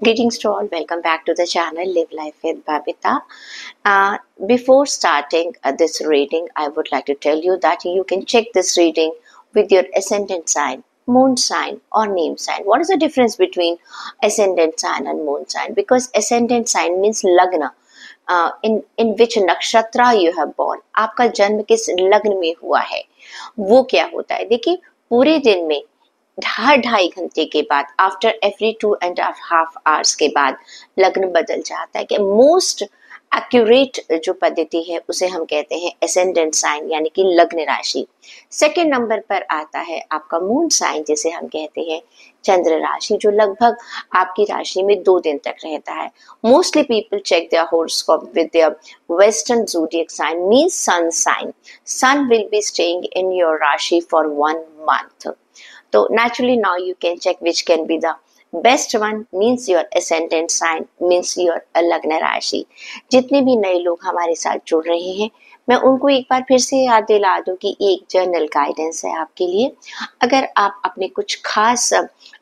Greetings to all. Welcome back to the channel Live Life with Babita. Before starting this reading, I would like to tell you that you can check this reading with your ascendant sign, moon sign, or name sign. What is the difference between ascendant sign and moon sign? Because ascendant sign means lagna. In which nakshatra you have born. आपका जन्म किस लग्न में हुआ है, वो क्या होता है. देखिए, पूरे दिन में ढाई घंटे के बाद, आफ्टर एवरी 2.5 आवर्स के बाद लग्न बदल जाता है. कि मोस्ट एक्यूरेट जो पद्धति है उसे हम कहते हैं एसेंडेंट साइन, यानी कि लग्न राशि. सेकेंड नंबर पर आता है आपका मून साइन, जिसे हम कहते हैं चंद्र राशि, जो लगभग आपकी राशि में 2 दिन तक रहता है. Mostly people check their horoscope with their western zodiac sign, means sun sign. Sun will be staying in your rashi for 1 month. So naturally now you can check which can be the best one, means your ascendant sign, means your लग्न राशि. जितने भी नए लोग हमारे साथ जुड़ रहे हैं, मैं उनको एक बार फिर से याद दिला दूं कि एक जनरल गाइडेंस है आपके लिए. अगर आप अपने कुछ खास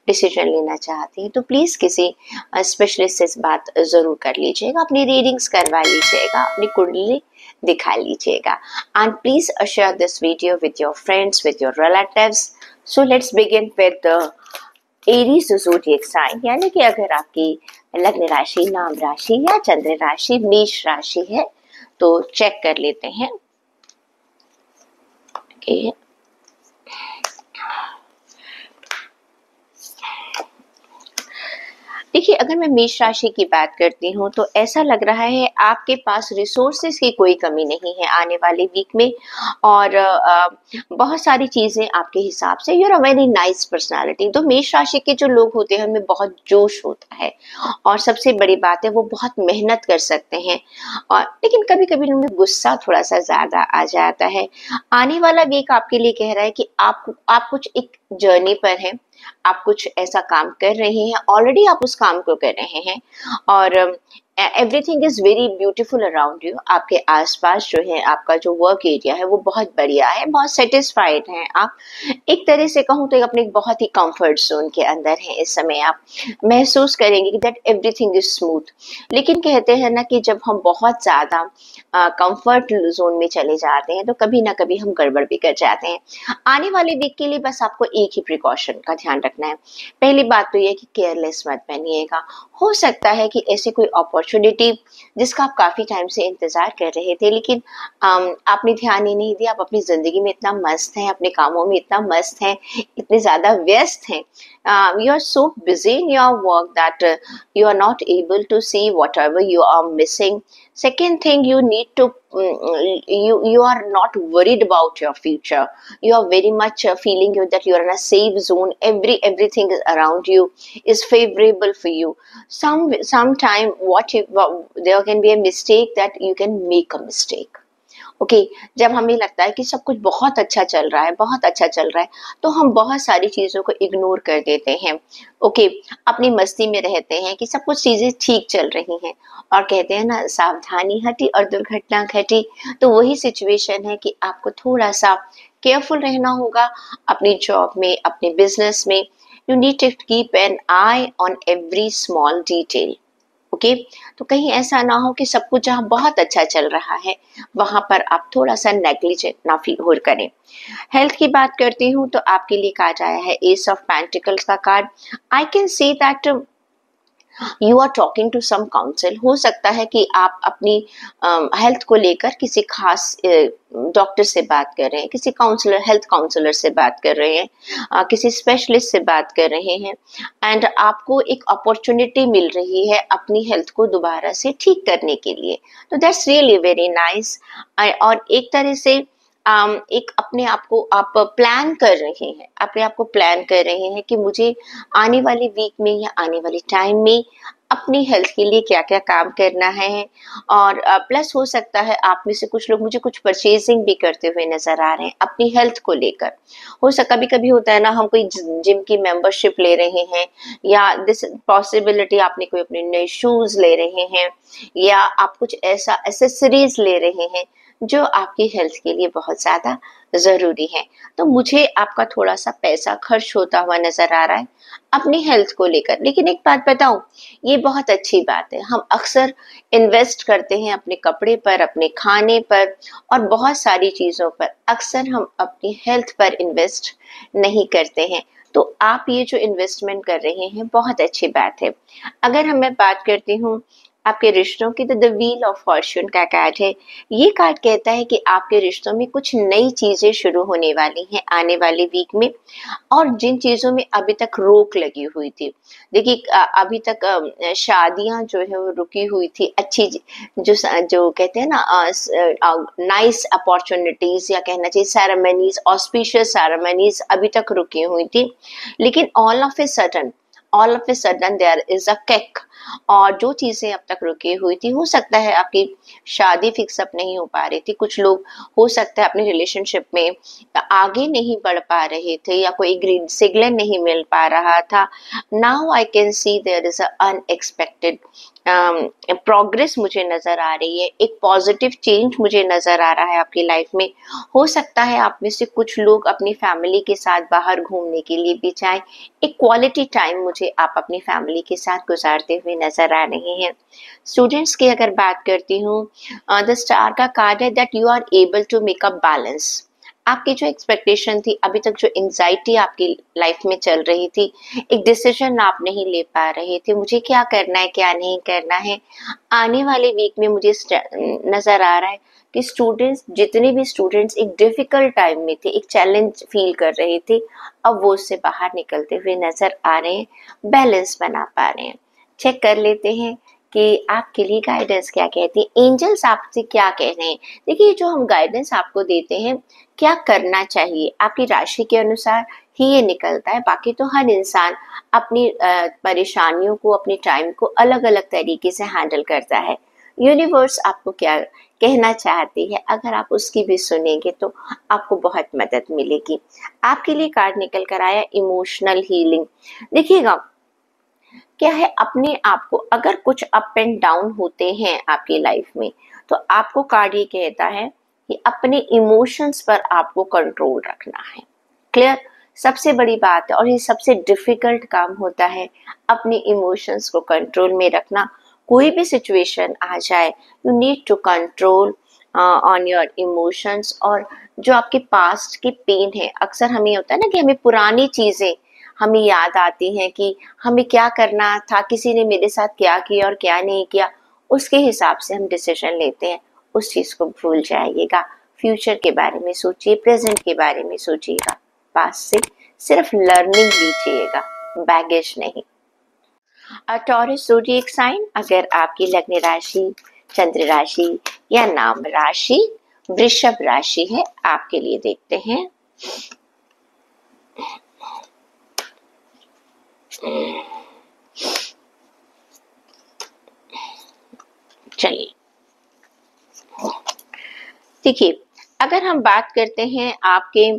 डिसीजन लेना चाहते हैं तो प्लीज़ किसी स्पेशलिस्ट से बात ज़रूर कर लीजिएगा, अपनी रीडिंग्स करवा लीजिएगा, अपनी कुंडली दिखा लीजिएगा. And please share this video with your friends, with your relatives. So let's begin with the Aries zodiac sign, यानी कि अगर आपकी लग्न राशि, नाम राशि या चंद्र राशि मेष राशि है तो चेक कर लेते हैं. ओके, देखिए, अगर मैं मेष राशि की बात करती हूँ तो ऐसा लग रहा है आपके पास रिसोर्सेज की कोई कमी नहीं है आने वाले वीक में, और बहुत सारी चीज़ें आपके हिसाब से. You are a very nice personality. तो मेष राशि के जो लोग होते हैं उनमें बहुत जोश होता है, और सबसे बड़ी बात है वो बहुत मेहनत कर सकते हैं, और लेकिन कभी कभी उनमें गुस्सा थोड़ा सा ज़्यादा आ जाता है. आने वाला वीक आपके लिए कह रहा है कि आप कुछ एक जर्नी पर हैं, आप कुछ ऐसा काम कर रहे हैं, ऑलरेडी आप उस काम को कर रहे हैं, और everything is very beautiful around you. आपके आसपास जो है आपका जो वर्क एरिया है वो बहुत बढ़िया है, बहुत सेटिस्फाइड हैं आप. एक तरह से कहूँ तो अपने बहुत ही कंफर्ट जोन के अंदर हैं इस समय. आप महसूस करेंगे कि दैट एवरीथिंग इज स्मूथ. लेकिन कहते हैं ना कि जब हम बहुत ज़्यादा कंफर्ट जोन में चले जाते हैं तो कभी ना कभी हम गड़बड़ भी कर जाते हैं. आने वाले वीक के लिए बस आपको एक ही प्रिकॉशन का ध्यान रखना है. पहली बात तो ये कि केयरलेस मत बनिएगा. हो सकता है कि ऐसे कोई अपॉर्चुनिटी जिसका आप काफ़ी टाइम से इंतज़ार कर रहे थे लेकिन आपने ध्यान ही नहीं दिया. आप अपनी ज़िंदगी में इतना मस्त हैं, अपने कामों में इतना मस्त हैं, इतने ज़्यादा व्यस्त हैं. You are so busy in your work that you are not able to see whatever you are missing. Second thing, you need to you are not worried about your future. You are very much feeling that you are in a safe zone. Everything around you is favorable for you. Sometime there can be a mistake that you can make a mistake. Okay, जब हमें लगता है कि सब कुछ बहुत अच्छा चल रहा है, बहुत अच्छा चल रहा है, तो हम बहुत सारी चीज़ों को इग्नोर कर देते हैं. ओके, अपनी मस्ती में रहते हैं कि सब कुछ चीज़ें ठीक चल रही हैं, और कहते हैं ना, सावधानी हटी और दुर्घटना घटी. तो वही सिचुएशन है कि आपको थोड़ा सा केयरफुल रहना होगा अपनी जॉब में, अपने बिजनेस में. You need to keep an eye on every small detail. Okay, तो कहीं ऐसा ना हो कि सब कुछ जहाँ बहुत अच्छा चल रहा है वहाँ पर आप थोड़ा सा नेग्लिजेंट ना फील करें. हेल्थ की बात करती हूँ तो आपके लिए कार्ड आया है एस ऑफ पेंटिकल्स का card. I can say that you are talking to some council. हो सकता है कि आप अपनी हेल्थ को लेकर किसी खास डॉक्टर से बात कर रहे हैं, किसी काउंसलर, हेल्थ काउंसलर से बात कर रहे हैं, किसी स्पेशलिस्ट से बात कर रहे हैं, एंड आपको एक अपॉर्चुनिटी मिल रही है अपनी हेल्थ को दोबारा से ठीक करने के लिए. तो दैट्स रियली वेरी नाइस. और एक तरह से एक अपने आप को आप प्लान कर रहे हैं, अपने आप को प्लान कर रहे हैं कि मुझे आने वाले वीक में या आने वाले टाइम में अपनी हेल्थ के लिए क्या क्या काम करना है. और प्लस हो सकता है आप में से कुछ लोग मुझे कुछ परचेजिंग भी करते हुए नजर आ रहे हैं अपनी हेल्थ को लेकर. कभी कभी होता है ना, हम कोई जिम की मेंबरशिप ले रहे हैं, या दिस पॉसिबिलिटी आपने कोई अपने नए शूज ले रहे हैं, या आप कुछ ऐसा एसेसरीज ले रहे हैं जो आपकी हेल्थ के लिए बहुत ज़्यादा ज़रूरी है। तो मुझे आपका थोड़ा-सा पैसा खर्च होता हुआ नज़र आ रहा है अपनी हेल्थ को लेकर। लेकिन एक बात बताऊँ, ये बहुत अच्छी बात है। हम अक्सर इन्वेस्ट करते हैं अपने कपड़े पर, अपने खाने पर और बहुत सारी चीज़ों पर। अक्सर हम अपनी हेल्थ पर इन्वेस्ट नहीं करते हैं। तो आप ये जो इन्वेस्टमेंट कर रहे हैं, बहुत अच्छी बात है। अगर मैं बात करती हूँ आपके रिश्तों की, तो द व्हील ऑफ फॉर्च्यून का कार्ड है। ये कार्ड कहता है कि आपके रिश्तों में कुछ नई चीजें शुरू होने वाली हैं आने वाले वीक में, और जिन चीजों में अभी तक रोक लगी हुई थी। देखिए अभी तक शादियां जो है वो रुकी हुई थी, अच्छी जो कहते हैं ना नाइस अपॉर्चुनिटीज, या कहना चाहिए सेरेमनीज, ऑस्पिशियस सेरेमनीज अभी तक रुकी हुई थी। लेकिन all of a sudden there is a kick, और जो चीजें अब तक रुकी हुई थी, हो सकता है आपकी शादी फिक्स अप नहीं हो पा रही थी, कुछ लोग हो सकता है अपने रिलेशनशिप में आगे नहीं बढ़ पा रहे थे, या कोई ग्रीन सिग्नल नहीं मिल पा रहा था। Now I can see there is a unexpected progress मुझे नजर आ रही है, एक पॉजिटिव चेंज मुझे नजर आ रहा है आपकी लाइफ में। हो सकता है आप में से कुछ लोग अपनी फैमिली के साथ बाहर घूमने के लिए भी जाएं। एक क्वालिटी टाइम मुझे आप अपनी फैमिली के साथ गुजारते हुए नजर आ रहे हैं। स्टूडेंट्स की अगर बात करती हूँ, द स्टार का कार्ड है that you are able to make a balance. आपकी जो एक्सपेक्टेशन थी, अभी तक जो एंजाइटी आपकी लाइफ में चल रही थी, एक डिसीजन आप नहीं ले पा रहे थे, मुझे क्या करना है क्या नहीं करना है, आने वाले वीक में मुझे नजर आ रहा है कि स्टूडेंट्स, जितने भी स्टूडेंट्स एक डिफिकल्ट टाइम में थे, एक चैलेंज फील कर रहे थे, अब वो उससे बाहर निकलते हुए नजर आ रहे हैं, बैलेंस बना पा रहे हैं। चेक कर लेते हैं कि आपके लिए गाइडेंस क्या कहती है, एंजल्स आपसे क्या कह रहे हैं। देखिए, जो हम गाइडेंस आपको देते हैं, क्या करना चाहिए, आपकी राशि के अनुसार ही ये निकलता है। बाकी तो हर इंसान अपनी परेशानियों को, अपने टाइम को अलग अलग तरीके से हैंडल करता है। यूनिवर्स आपको क्या कहना चाहती है, अगर आप उसकी भी सुनेंगे तो आपको बहुत मदद मिलेगी। आपके लिए कार्ड निकल कर आया इमोशनल हीलिंग। देखिएगा, क्या है, अपने आप को अगर कुछ अप एंड डाउन होते हैं आपकी लाइफ में, तो आपको कार्ड ये कहता है कि अपने इमोशंस पर आपको कंट्रोल रखना है। क्लियर? सबसे बड़ी बात है, और ये सबसे डिफिकल्ट काम होता है, अपने इमोशंस को कंट्रोल में रखना। कोई भी सिचुएशन आ जाए, you need to control on your emotions. और जो आपके पास्ट के पेन है, अक्सर हमें होता है ना कि हमें पुरानी चीजें हमें याद आती हैं कि हमें क्या करना था, किसी ने मेरे साथ क्या किया और क्या नहीं किया, उसके हिसाब से हम डिसीजन लेते हैं। उस चीज को भूल जाइएगा, फ्यूचर के बारे में सोचिए, प्रेजेंट के बारे में सोचिएगा, पास्ट से सिर्फ लर्निंग लीजिएगा, बैगेज नहीं। टॉरस ज़ोडिएक साइन, अगर आपकी लग्न राशि, चंद्र राशि या नाम राशि वृषभ राशि है, आपके लिए देखते हैं। चलिए, देखिए, अगर हम बात करते हैं आपके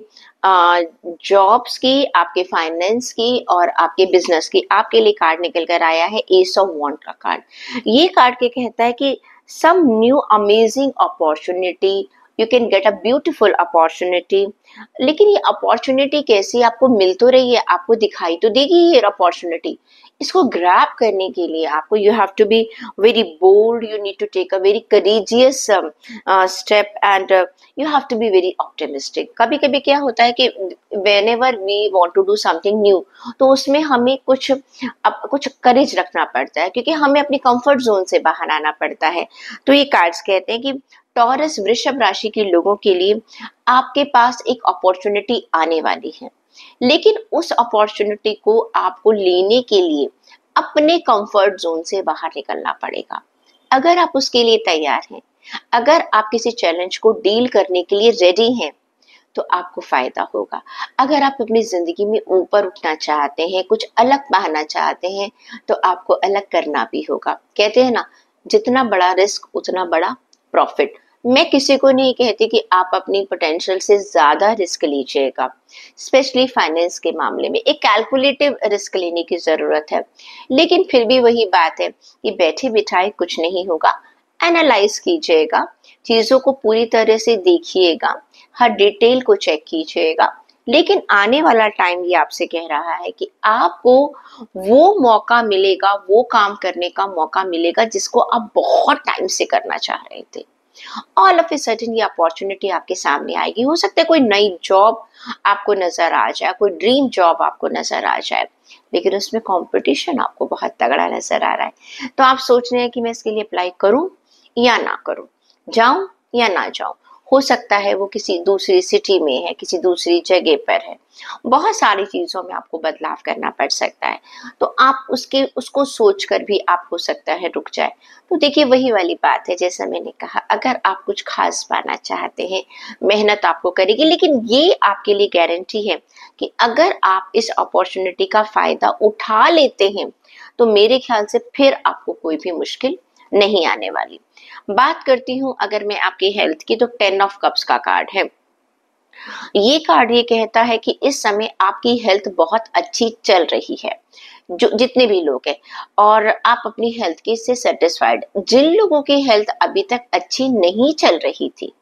जॉब्स की, आपके फाइनेंस की और आपके बिजनेस की, आपके लिए कार्ड निकल कर आया है एस ऑफ वॉन्ड का कार्ड। ये कार्ड क्या कहता है कि some new amazing opportunity, you can get a beautiful opportunity. लेकिन ये अपॉर्चुनिटी कैसी, आपको मिल तो रही है, आपको दिखाई तो देगी ये अपॉर्चुनिटी। इसको ग्रैब करने के लिए आपको, you have to be very bold, you need to take a very courageous step, and you have to be very optimistic. कभी कभी क्या होता है कि whenever we want to do something new, तो उसमें हमें कुछ करेज रखना पड़ता है, क्योंकि हमें अपनी कंफर्ट जोन से बाहर आना पड़ता है। तो ये कार्ड्स कहते हैं कि टॉरस वृषभ राशि के लोगों के लिए आपके पास एक अपॉर्चुनिटी आने वाली है, लेकिन उस अपॉर्चुनिटी को आपको लेने के लिए अपने कंफर्ट जोन से बाहर निकलना पड़ेगा। अगर आप उसके लिए तैयार हैं, अगर आप किसी चैलेंज को डील करने के लिए रेडी हैं, तो आपको फायदा होगा। अगर आप अपनी जिंदगी में ऊपर उठना चाहते हैं, कुछ अलग पाना चाहते हैं, तो आपको अलग करना भी होगा। कहते हैं ना, जितना बड़ा रिस्क उतना बड़ा प्रॉफिट। मैं किसी को नहीं कहती कि आप अपनी पोटेंशियल से ज्यादा रिस्क लीजिएगा, स्पेशली फाइनेंस के मामले में एक कैलकुलेटिव रिस्क लेने की जरूरत है। लेकिन फिर भी वही बात है कि बैठे बिठाए कुछ नहीं होगा, एनालाइज कीजिएगा, चीजों को पूरी तरह से देखिएगा, हर डिटेल को चेक कीजिएगा। लेकिन आने वाला टाइम ये आपसे कह रहा है कि आपको वो मौका मिलेगा, वो काम करने का मौका मिलेगा जिसको आप बहुत टाइम से करना चाह रहे थे। ऑल ऑफ ए सडन ये अपॉर्चुनिटी आपके सामने आएगी। हो सकता है कोई नई जॉब आपको नजर आ जाए, कोई ड्रीम जॉब आपको नजर आ जाए, लेकिन उसमें कंपटीशन आपको बहुत तगड़ा नजर आ रहा है। तो आप सोच रहे हैं कि मैं इसके लिए अप्लाई करूं या ना करूं, जाऊं या ना जाऊं। हो सकता है वो किसी दूसरी सिटी में है, किसी दूसरी जगह पर है, बहुत सारी चीजों में आपको बदलाव करना पड़ सकता है। तो आप उसको सोचकर भी आप हो सकता है रुक जाए। तो देखिए वही वाली बात है, जैसा मैंने कहा, अगर आप कुछ खास पाना चाहते हैं, मेहनत आपको करेगी, लेकिन ये आपके लिए गारंटी है कि अगर आप इस अपॉर्चुनिटी का फायदा उठा लेते हैं तो मेरे ख्याल से फिर आपको कोई भी मुश्किल नहीं आने वाली। बात करती हूँ अगर मैं आपकी हेल्थ की, तो 10 ऑफ कप्स का कार्ड है। ये कार्ड ये कहता है कि इस समय आपकी हेल्थ बहुत अच्छी चल रही है, जो जितने भी लोग हैं, और आप अपनी हेल्थ की से सेटिस्फाइड। जिन लोगों की हेल्थ अभी तक अच्छी नहीं चल रही थी,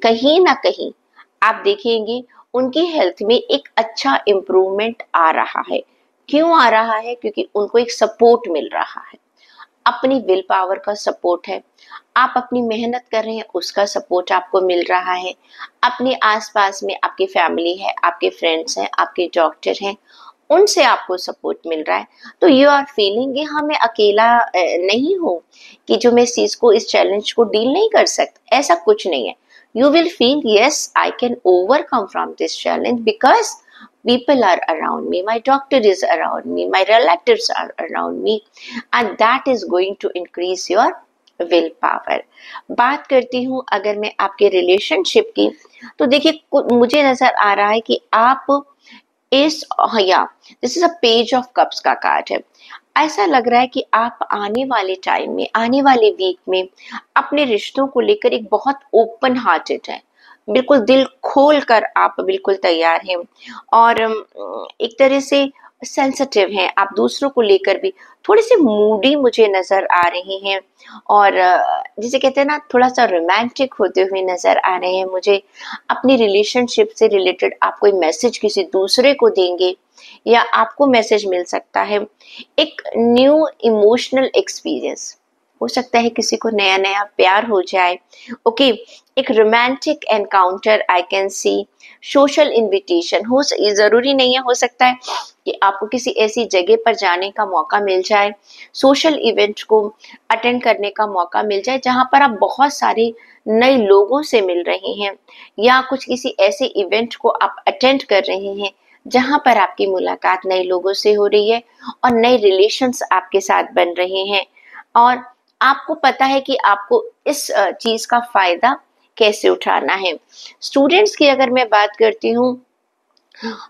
कहीं ना कहीं आप देखेंगे उनकी हेल्थ में एक अच्छा इम्प्रूवमेंट आ रहा है। क्यों आ रहा है? क्योंकि उनको एक सपोर्ट मिल रहा है, अपनी विल पावर का सपोर्ट है, आप अपनी मेहनत कर रहे हैं उसका सपोर्ट आपको मिल रहा है, अपने आसपास में आपकी फैमिली है, आपके फ्रेंड्स हैं, आपके डॉक्टर हैं, उनसे आपको सपोर्ट मिल रहा है। तो यू आर फीलिंग हाँ मैं अकेला नहीं हूँ, कि जो मैं इस चैलेंज को डील नहीं कर सकता, ऐसा कुछ नहीं है। You will feel, yes, I can overcome from this challenge because people are around me, my doctor is around me, my relatives are around me, and that is going to increase your will power. बात करती हूँ अगर मैं आपके relationship की, तो देखिए मुझे नजर आ रहा है कि आप इस या this is a page of cups का कार्ड है। ऐसा लग रहा है कि आप आने वाले टाइम में, आने वाले वीक में अपने रिश्तों को लेकर एक बहुत ओपन हार्टेड है, बिल्कुल दिल खोल कर आप बिल्कुल तैयार हैं, और एक तरह से सेंसिटिव हैं आप दूसरों को लेकर भी। थोड़े से मूडी मुझे नजर आ रहे हैं, और जिसे कहते हैं ना, थोड़ा सा रोमांटिक होते हुए नजर आ रहे हैं मुझे। अपनी रिलेशनशिप से रिलेटेड आप कोई मैसेज किसी दूसरे को देंगे, या आपको मैसेज मिल सकता है एक न्यू इमोशनल एक्सपीरियंस। हो सकता है किसी को नया नया प्यार हो जाए, ओके, एक romantic encounter I can C, social invitation हो, ये जरूरी नहीं है, हो सकता है कि आपको किसी ऐसी जगह पर जाने का मौका मिल जाए, सोशल इवेंट को अटेंड करने का मौका मिल जाए जहां पर आप बहुत सारे नए लोगों से मिल रहे हैं, या कुछ किसी ऐसे इवेंट को आप अटेंड कर रहे हैं जहां पर आपकी मुलाकात नए लोगों से हो रही है और नए रिलेशंस आपके साथ बन रहे हैं, और आपको पता है कि आपको इस चीज का फायदा कैसे उठाना है। स्टूडेंट्स की अगर मैं बात करती हूँ,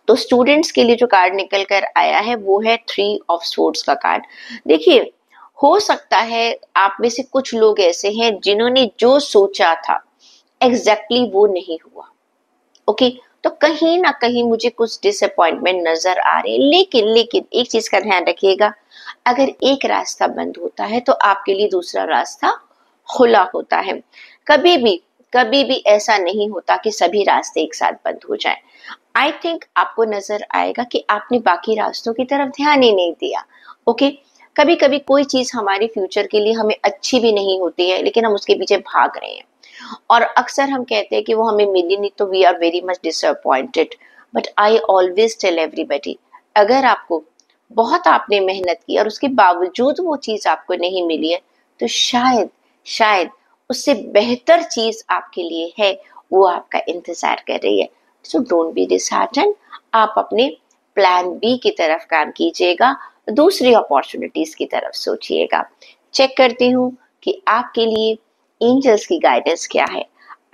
तो स्टूडेंट्स के लिए जो कार्ड निकल कर आया है वो है 3 ऑफ सोर्ड्स का कार्ड। देखिए, हो सकता है आप में से कुछ लोग ऐसे हैं जिन्होंने जो सोचा था एग्जैक्टली वो नहीं हुआ, ओके, तो कहीं ना कहीं मुझे कुछ डिसअपॉइंटमेंट नजर आ रहे हैं। लेकिन लेकिन एक चीज का ध्यान रखिएगा, अगर एक रास्ता बंद होता है तो आपके लिए दूसरा रास्ता खुला होता है। कभी भी ऐसा नहीं होता कि सभी रास्ते एक साथ बंद हो जाएं। आई थिंक आपको नजर आएगा कि आपने बाकी रास्तों की तरफ ध्यान ही नहीं दिया, ओके। कभी कभी कोई चीज हमारे फ्यूचर के लिए हमें अच्छी भी नहीं होती है, लेकिन हम उसके पीछे भाग रहे हैं, और अक्सर हम कहते हैं कि वो हमें मिली नहीं, तो we are very much disappointed. But I always tell everybody, अगर आपको बहुत आपने मेहनत की और उसके बावजूद वो चीज आपको नहीं मिली है, तो शायद शायद उससे बेहतर चीज आपके लिए है, वो आपका इंतजार कर रही है। सो डोंट बी डिसहार्टन, आप अपने प्लान बी की तरफ काम कीजिएगा, दूसरी अपॉर्चुनिटीज की तरफ सोचिएगा। चेक करती हूँ कि आपके लिए एंजल्स की गाइडेंस क्या है।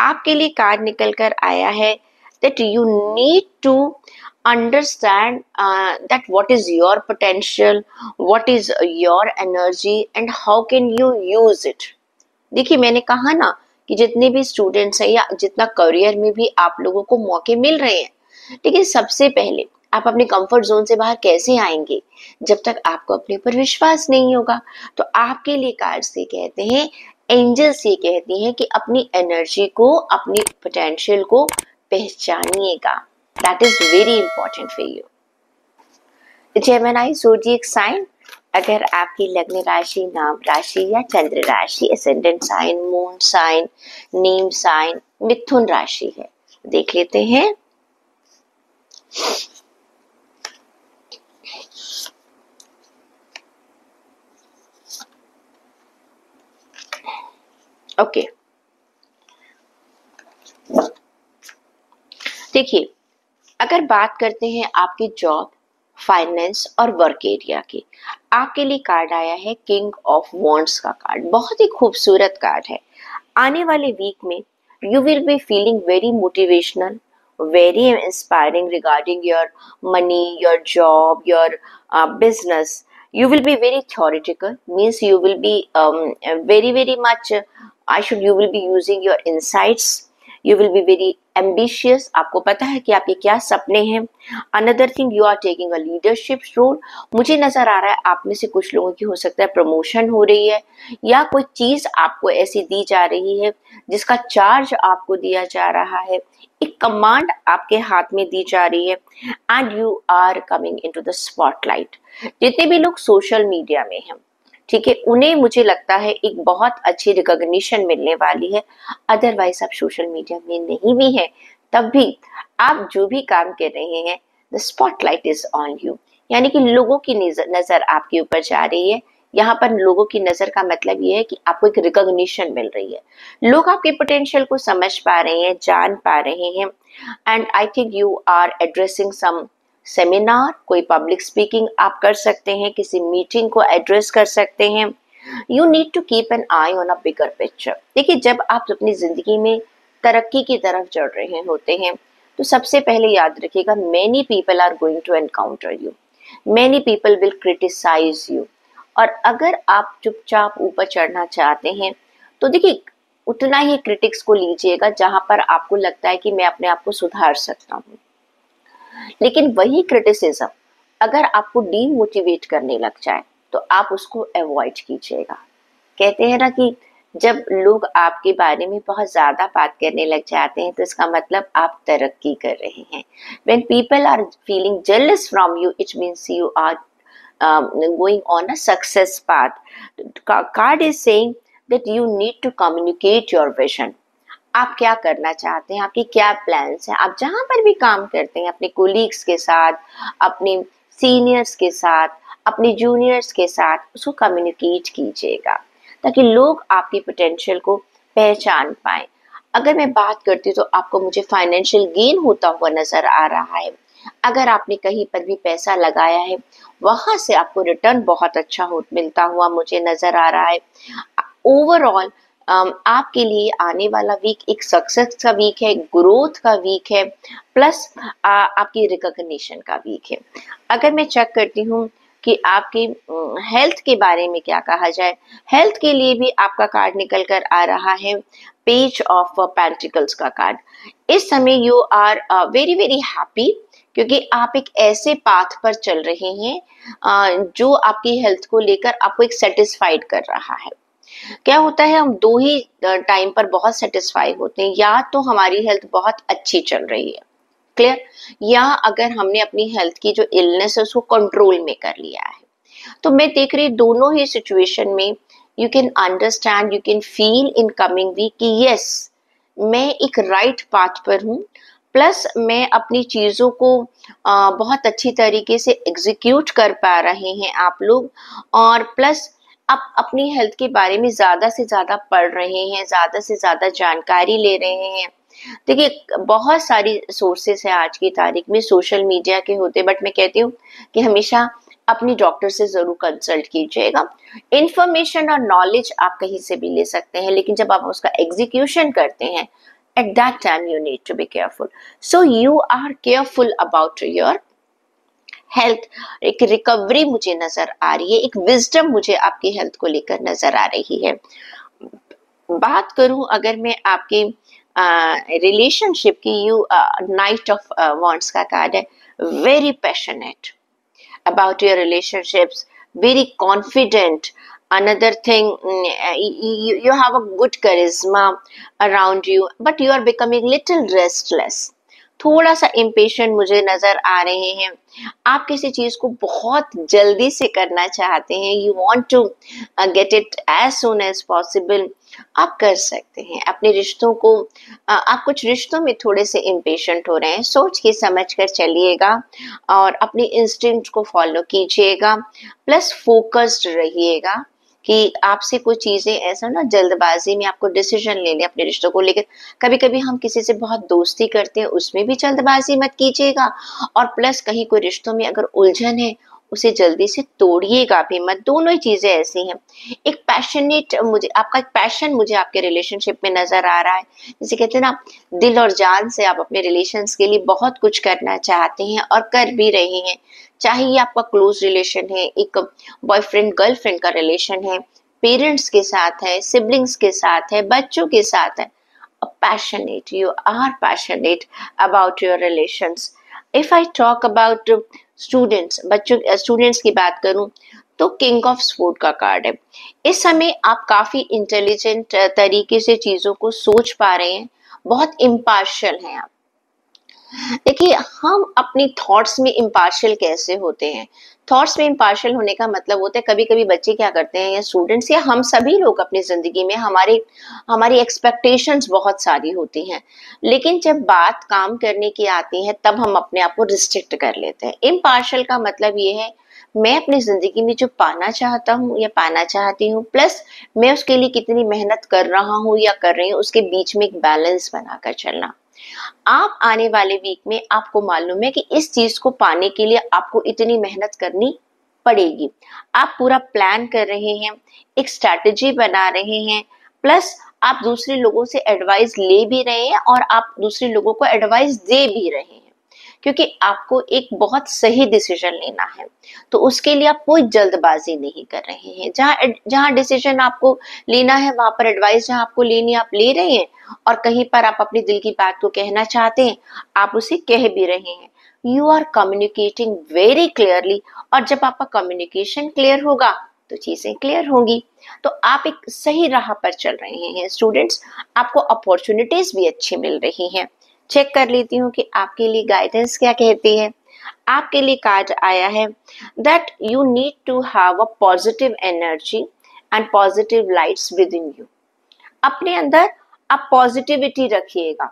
आपके लिए कार्ड निकल कर आया है that you need to understand that what is your potential, what is your energy and how can you use it। देखिए, मैंने कहा ना कि जितने भी स्टूडेंट्स हैं या जितना करियर में भी आप लोगों को मौके मिल रहे हैं, लेकिन सबसे पहले आप अपने कंफर्ट जोन से बाहर कैसे आएंगे जब तक आपको अपने पर विश्वास नहीं होगा। तो आपके लिए कार्ड से कहते हैं एंजल्स ये कहती हैं कि अपनी एनर्जी को, अपनी पोटेंशियल को पहचानिएगा। That is very important for you. Gemini zodiac sign, अगर आपकी लग्न राशि, नाम राशि या चंद्र राशि, ascendant sign, moon sign, name sign मिथुन राशि है, देख लेते हैं। ओके, देखिए, अगर बात करते हैं आपकी जॉब, फाइनेंस और वर्क एरिया की, आपके लिए कार्ड आया है किंग ऑफ वॉन्ड्स का कार्ड। बहुत ही खूबसूरत कार्ड है। आने वाले वीक में you will be feeling very motivational, very inspiring regarding your money, your job, your business. You will be very theoretical, means you will be very much you will be using your insights. You will be very ambitious. आपको पता है कि आपके क्या सपने हैं। Another thing, you are taking a leadership role. मुझे नजर आ रहा है आप में से कुछ लोगों की हो सकता है प्रमोशन हो रही है, या कोई चीज आपको ऐसी दी जा रही है जिसका चार्ज आपको दिया जा रहा है, एक कमांड आपके हाथ में दी जा रही है, and you are coming into the spotlight. जितने भी लोग सोशल मीडिया में हैं, ठीक है, उन्हें मुझे लगता है एक बहुत अच्छी रिकॉग्निशन मिलने वाली है। अदरवाइज आप सोशल मीडिया में नहीं भी हैं, तब भी आप जो भी काम कर रहे हैं, the spotlight is on you, यानी कि लोगों की नजर आपके ऊपर जा रही है। यहाँ पर लोगों की नजर का मतलब ये है कि आपको एक रिकॉग्निशन मिल रही है, लोग आपके पोटेंशियल को समझ पा रहे हैं, जान पा रहे हैं। And I think you are addressing some seminar, कोई पब्लिक स्पीकिंग आप कर सकते हैं, किसी मीटिंग को एड्रेस कर सकते हैं। You need to keep an eye on a bigger picture. देखिए, जब आप अपनी जिंदगी में तरक्की की तरफ चढ़ रहे होते हैं, तो सबसे पहले याद रखिएगा, many people are going to encounter you, many people will criticize you. और अगर आप चुपचाप ऊपर चढ़ना चाहते हैं, तो देखिए, उतना ही क्रिटिक्स को लीजिएगा जहां पर आपको लगता है कि मैं अपने आप को सुधार सकता हूँ। लेकिन वही क्रिटिसिज्म अगर आपको डीमोटिवेट करने लग जाए, तो आप उसको अवॉइड कीजिएगा। कहते हैं ना कि जब लोग आपके बारे में बहुत ज्यादा बात करने लग जाते हैं, तो इसका मतलब आप तरक्की कर रहे हैं। When people are feeling jealous from you, it means you are going on a success path. Card is saying that you need to communicate your vision. आप क्या करना चाहते हैं, आपकी क्या प्लान्स हैं, आप जहां पर भी काम करते हैं, अपने कोलीग्स के साथ, अपने सीनियर्स के साथ, अपने जूनियर्स के साथ, उसको कम्युनिकेट कीजिएगा, ताकि लोग आपकी पोटेंशियल को पहचान पाएं। अगर मैं बात करती हूँ, तो आपको मुझे फाइनेंशियल गेन होता हुआ नजर आ रहा है। अगर आपने कहीं पर भी पैसा लगाया है, वहां से आपको रिटर्न बहुत अच्छा मिलता हुआ मुझे नजर आ रहा है। ओवरऑल आपके लिए आने वाला वीक एक सक्सेस का वीक है, ग्रोथ का वीक है, प्लस आपकी रिकॉग्निशन का वीक है। अगर मैं चेक करती हूँ कि आपकी हेल्थ के बारे में क्या कहा जाए, हेल्थ के लिए भी आपका कार्ड निकल कर आ रहा है, पेज ऑफ पेंटिकल्स का कार्ड। इस समय you are very very happy, क्योंकि आप एक ऐसे पाथ पर चल रहे हैं जो आपकी हेल्थ को लेकर आपको एक सेटिस्फाइड कर रहा है। क्या होता है, हम दो ही टाइम पर बहुत सेटिस्फाई होते हैं, या तो हमारी हेल्थ बहुत अच्छी चल रही है, क्लियर, या अगर हमने अपनी हेल्थ की जो इलनेस है उसको कंट्रोल में कर लिया है। तो मैं देख रही दोनों ही सिचुएशन में you can understand, you can feel in coming week कि यस, मैं एक राइट पाथ पर हूँ, प्लस मैं अपनी चीजों को बहुत अच्छी तरीके से एग्जीक्यूट कर पा रहे हैं आप लोग, और प्लस आप अपनी हेल्थ के बारे में ज्यादा से ज्यादा पढ़ रहे हैं, ज्यादा से ज्यादा जानकारी ले रहे हैं। देखिए, बहुत सारी सोर्सेस है आज की तारीख में, सोशल मीडिया के होते, बट मैं कहती हूँ कि हमेशा अपनी डॉक्टर से जरूर कंसल्ट कीजिएगा। इंफॉर्मेशन और नॉलेज आप कहीं से भी ले सकते हैं, लेकिन जब आप उसका एग्जीक्यूशन करते हैं, at that time you need to be careful. So you are careful about your health. एक रिकवरी मुझे नजर आ रही है, एक विजडम मुझे आपकी हेल्थ को लेकर नजर आ रही है। बात करूं अगर मैं आपके रिलेशनशिप की, यू नाइट ऑफ वॉन्ड्स का कार्ड है, very passionate about your relationships, very confident, Another thing, you have a good charisma around you, but you are becoming little restless. थोड़ा सा impatient मुझे नजर आ रहे हैं। आप किसी चीज को बहुत जल्दी से करना चाहते हैं, you want to get it as soon as possible। आप कर सकते हैं अपने रिश्तों को, आप कुछ रिश्तों में थोड़े से impatient हो रहे हैं, सोच के समझ कर चलिएगा और अपनी इंस्टिंक्ट को फॉलो कीजिएगा, प्लस फोकस्ड रहिएगा कि आपसे कोई चीजें ऐसा ना जल्दबाजी में आपको डिसीजन लेने अपने रिश्तों को लेकर। कभी कभी हम किसी से बहुत दोस्ती करते हैं, उसमें भी जल्दबाजी मत कीजिएगा, और प्लस कहीं कोई रिश्तों में अगर उलझन है उसे जल्दी से तोड़िएगा भी मत। दोनों ही चीजें ऐसी हैं। एक पैशनेट, मुझे आपका एक पैशन मुझे आपके रिलेशनशिप में नजर आ रहा है। जैसे कहते हैं ना, दिल और जान से आप अपने रिलेशंस के लिए बहुत कुछ करना चाहते हैं और कर भी रहे हैं। चाहे ये आपका क्लोज रिलेशन है, एक बॉयफ्रेंड गर्लफ्रेंड का रिलेशन है, पेरेंट्स के साथ है, सिबलिंग्स के साथ है, बच्चों के साथ है, passionate, you are passionate about your relations। if I talk about students, बच्चों स्टूडेंट्स की बात करूं तो किंग ऑफ स्वॉर्ड का कार्ड है। इस समय आप काफी इंटेलिजेंट तरीके से चीजों को सोच पा रहे हैं, बहुत इम्पार्शियल हैं आप। देखिए, हम अपनी थॉट्स में इम्पार्शियल कैसे होते हैं? थॉट्स में इम्पार्शियल होने का मतलब होता है, कभी कभी बच्चे क्या करते हैं या स्टूडेंट्स या हम सभी लोग अपनी जिंदगी में हमारी एक्सपेक्टेशंस बहुत सारी होती हैं, लेकिन जब बात काम करने की आती है तब हम अपने आप को रिस्ट्रिक्ट कर लेते हैं। इम्पार्शियल का मतलब ये है, मैं अपनी जिंदगी में जो पाना चाहता हूँ या पाना चाहती हूँ, प्लस मैं उसके लिए कितनी मेहनत कर रहा हूँ या कर रही हूँ, उसके बीच में एक बैलेंस बनाकर चलना। आप आने वाले वीक में आपको मालूम है कि इस चीज को पाने के लिए आपको इतनी मेहनत करनी पड़ेगी। आप पूरा प्लान कर रहे हैं, एक स्ट्रैटेजी बना रहे हैं, प्लस आप दूसरे लोगों से एडवाइस ले भी रहे हैं और आप दूसरे लोगों को एडवाइस दे भी रहे हैं, क्योंकि आपको एक बहुत सही डिसीजन लेना है। तो उसके लिए आप कोई जल्दबाजी नहीं कर रहे हैं। जहाँ जहाँ डिसीजन आपको लेना है, वहां पर एडवाइस जहाँ आपको लेनी आप ले रहे हैं, और कहीं पर आप अपने दिल की बात को कहना चाहते हैं, आप उसे कह भी रहे हैं। You are communicating very clearly, और जब आपका कम्युनिकेशन क्लियर होगा तो चीजें क्लियर होंगी। तो आप एक सही राह पर चल रहे हैं स्टूडेंट्स, आपको अपॉर्चुनिटीज भी अच्छी मिल रही हैं। चेक कर लेती हूँ कि आपके लिए गाइडेंस क्या कहती है। आपके लिए कार्ड आया है that you need to have a positive energy and positive lights within you. अपने अंदर आप पॉजिटिविटी रखिएगा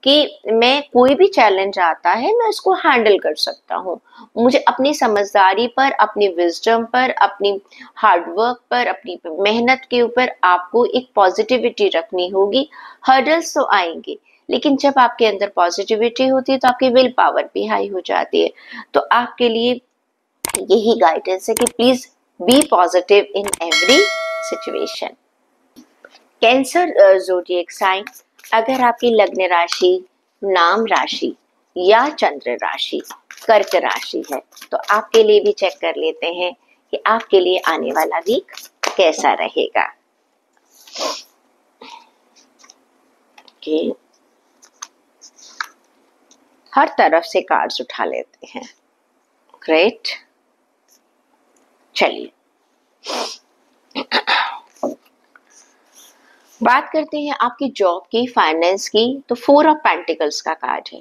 कि मैं कोई भी चैलेंज आता है मैं उसको हैंडल कर सकता हूँ। मुझे अपनी समझदारी पर, अपनी विजडम पर, अपनी हार्डवर्क पर, अपनी मेहनत के ऊपर आपको एक पॉजिटिविटी रखनी होगी। हर्डल्स तो आएंगे, लेकिन जब आपके अंदर पॉजिटिविटी होती है तो आपकी विल पावर भी हाई हो जाती है। तो आपके लिए यही गाइडेंस है कि please be positive in every situation. Cancer zodiac sign, अगर आपकी लग्न राशि, नाम राशि या चंद्र राशि कर्क राशि है तो आपके लिए भी चेक कर लेते हैं कि आपके लिए आने वाला वीक कैसा रहेगा। okay. हर तरफ से कार्ड्स उठा लेते हैं। ग्रेट, चलिए बात करते हैं आपकी जॉब की, फाइनेंस की। तो 4 ऑफ पेंटिकल्स का कार्ड है।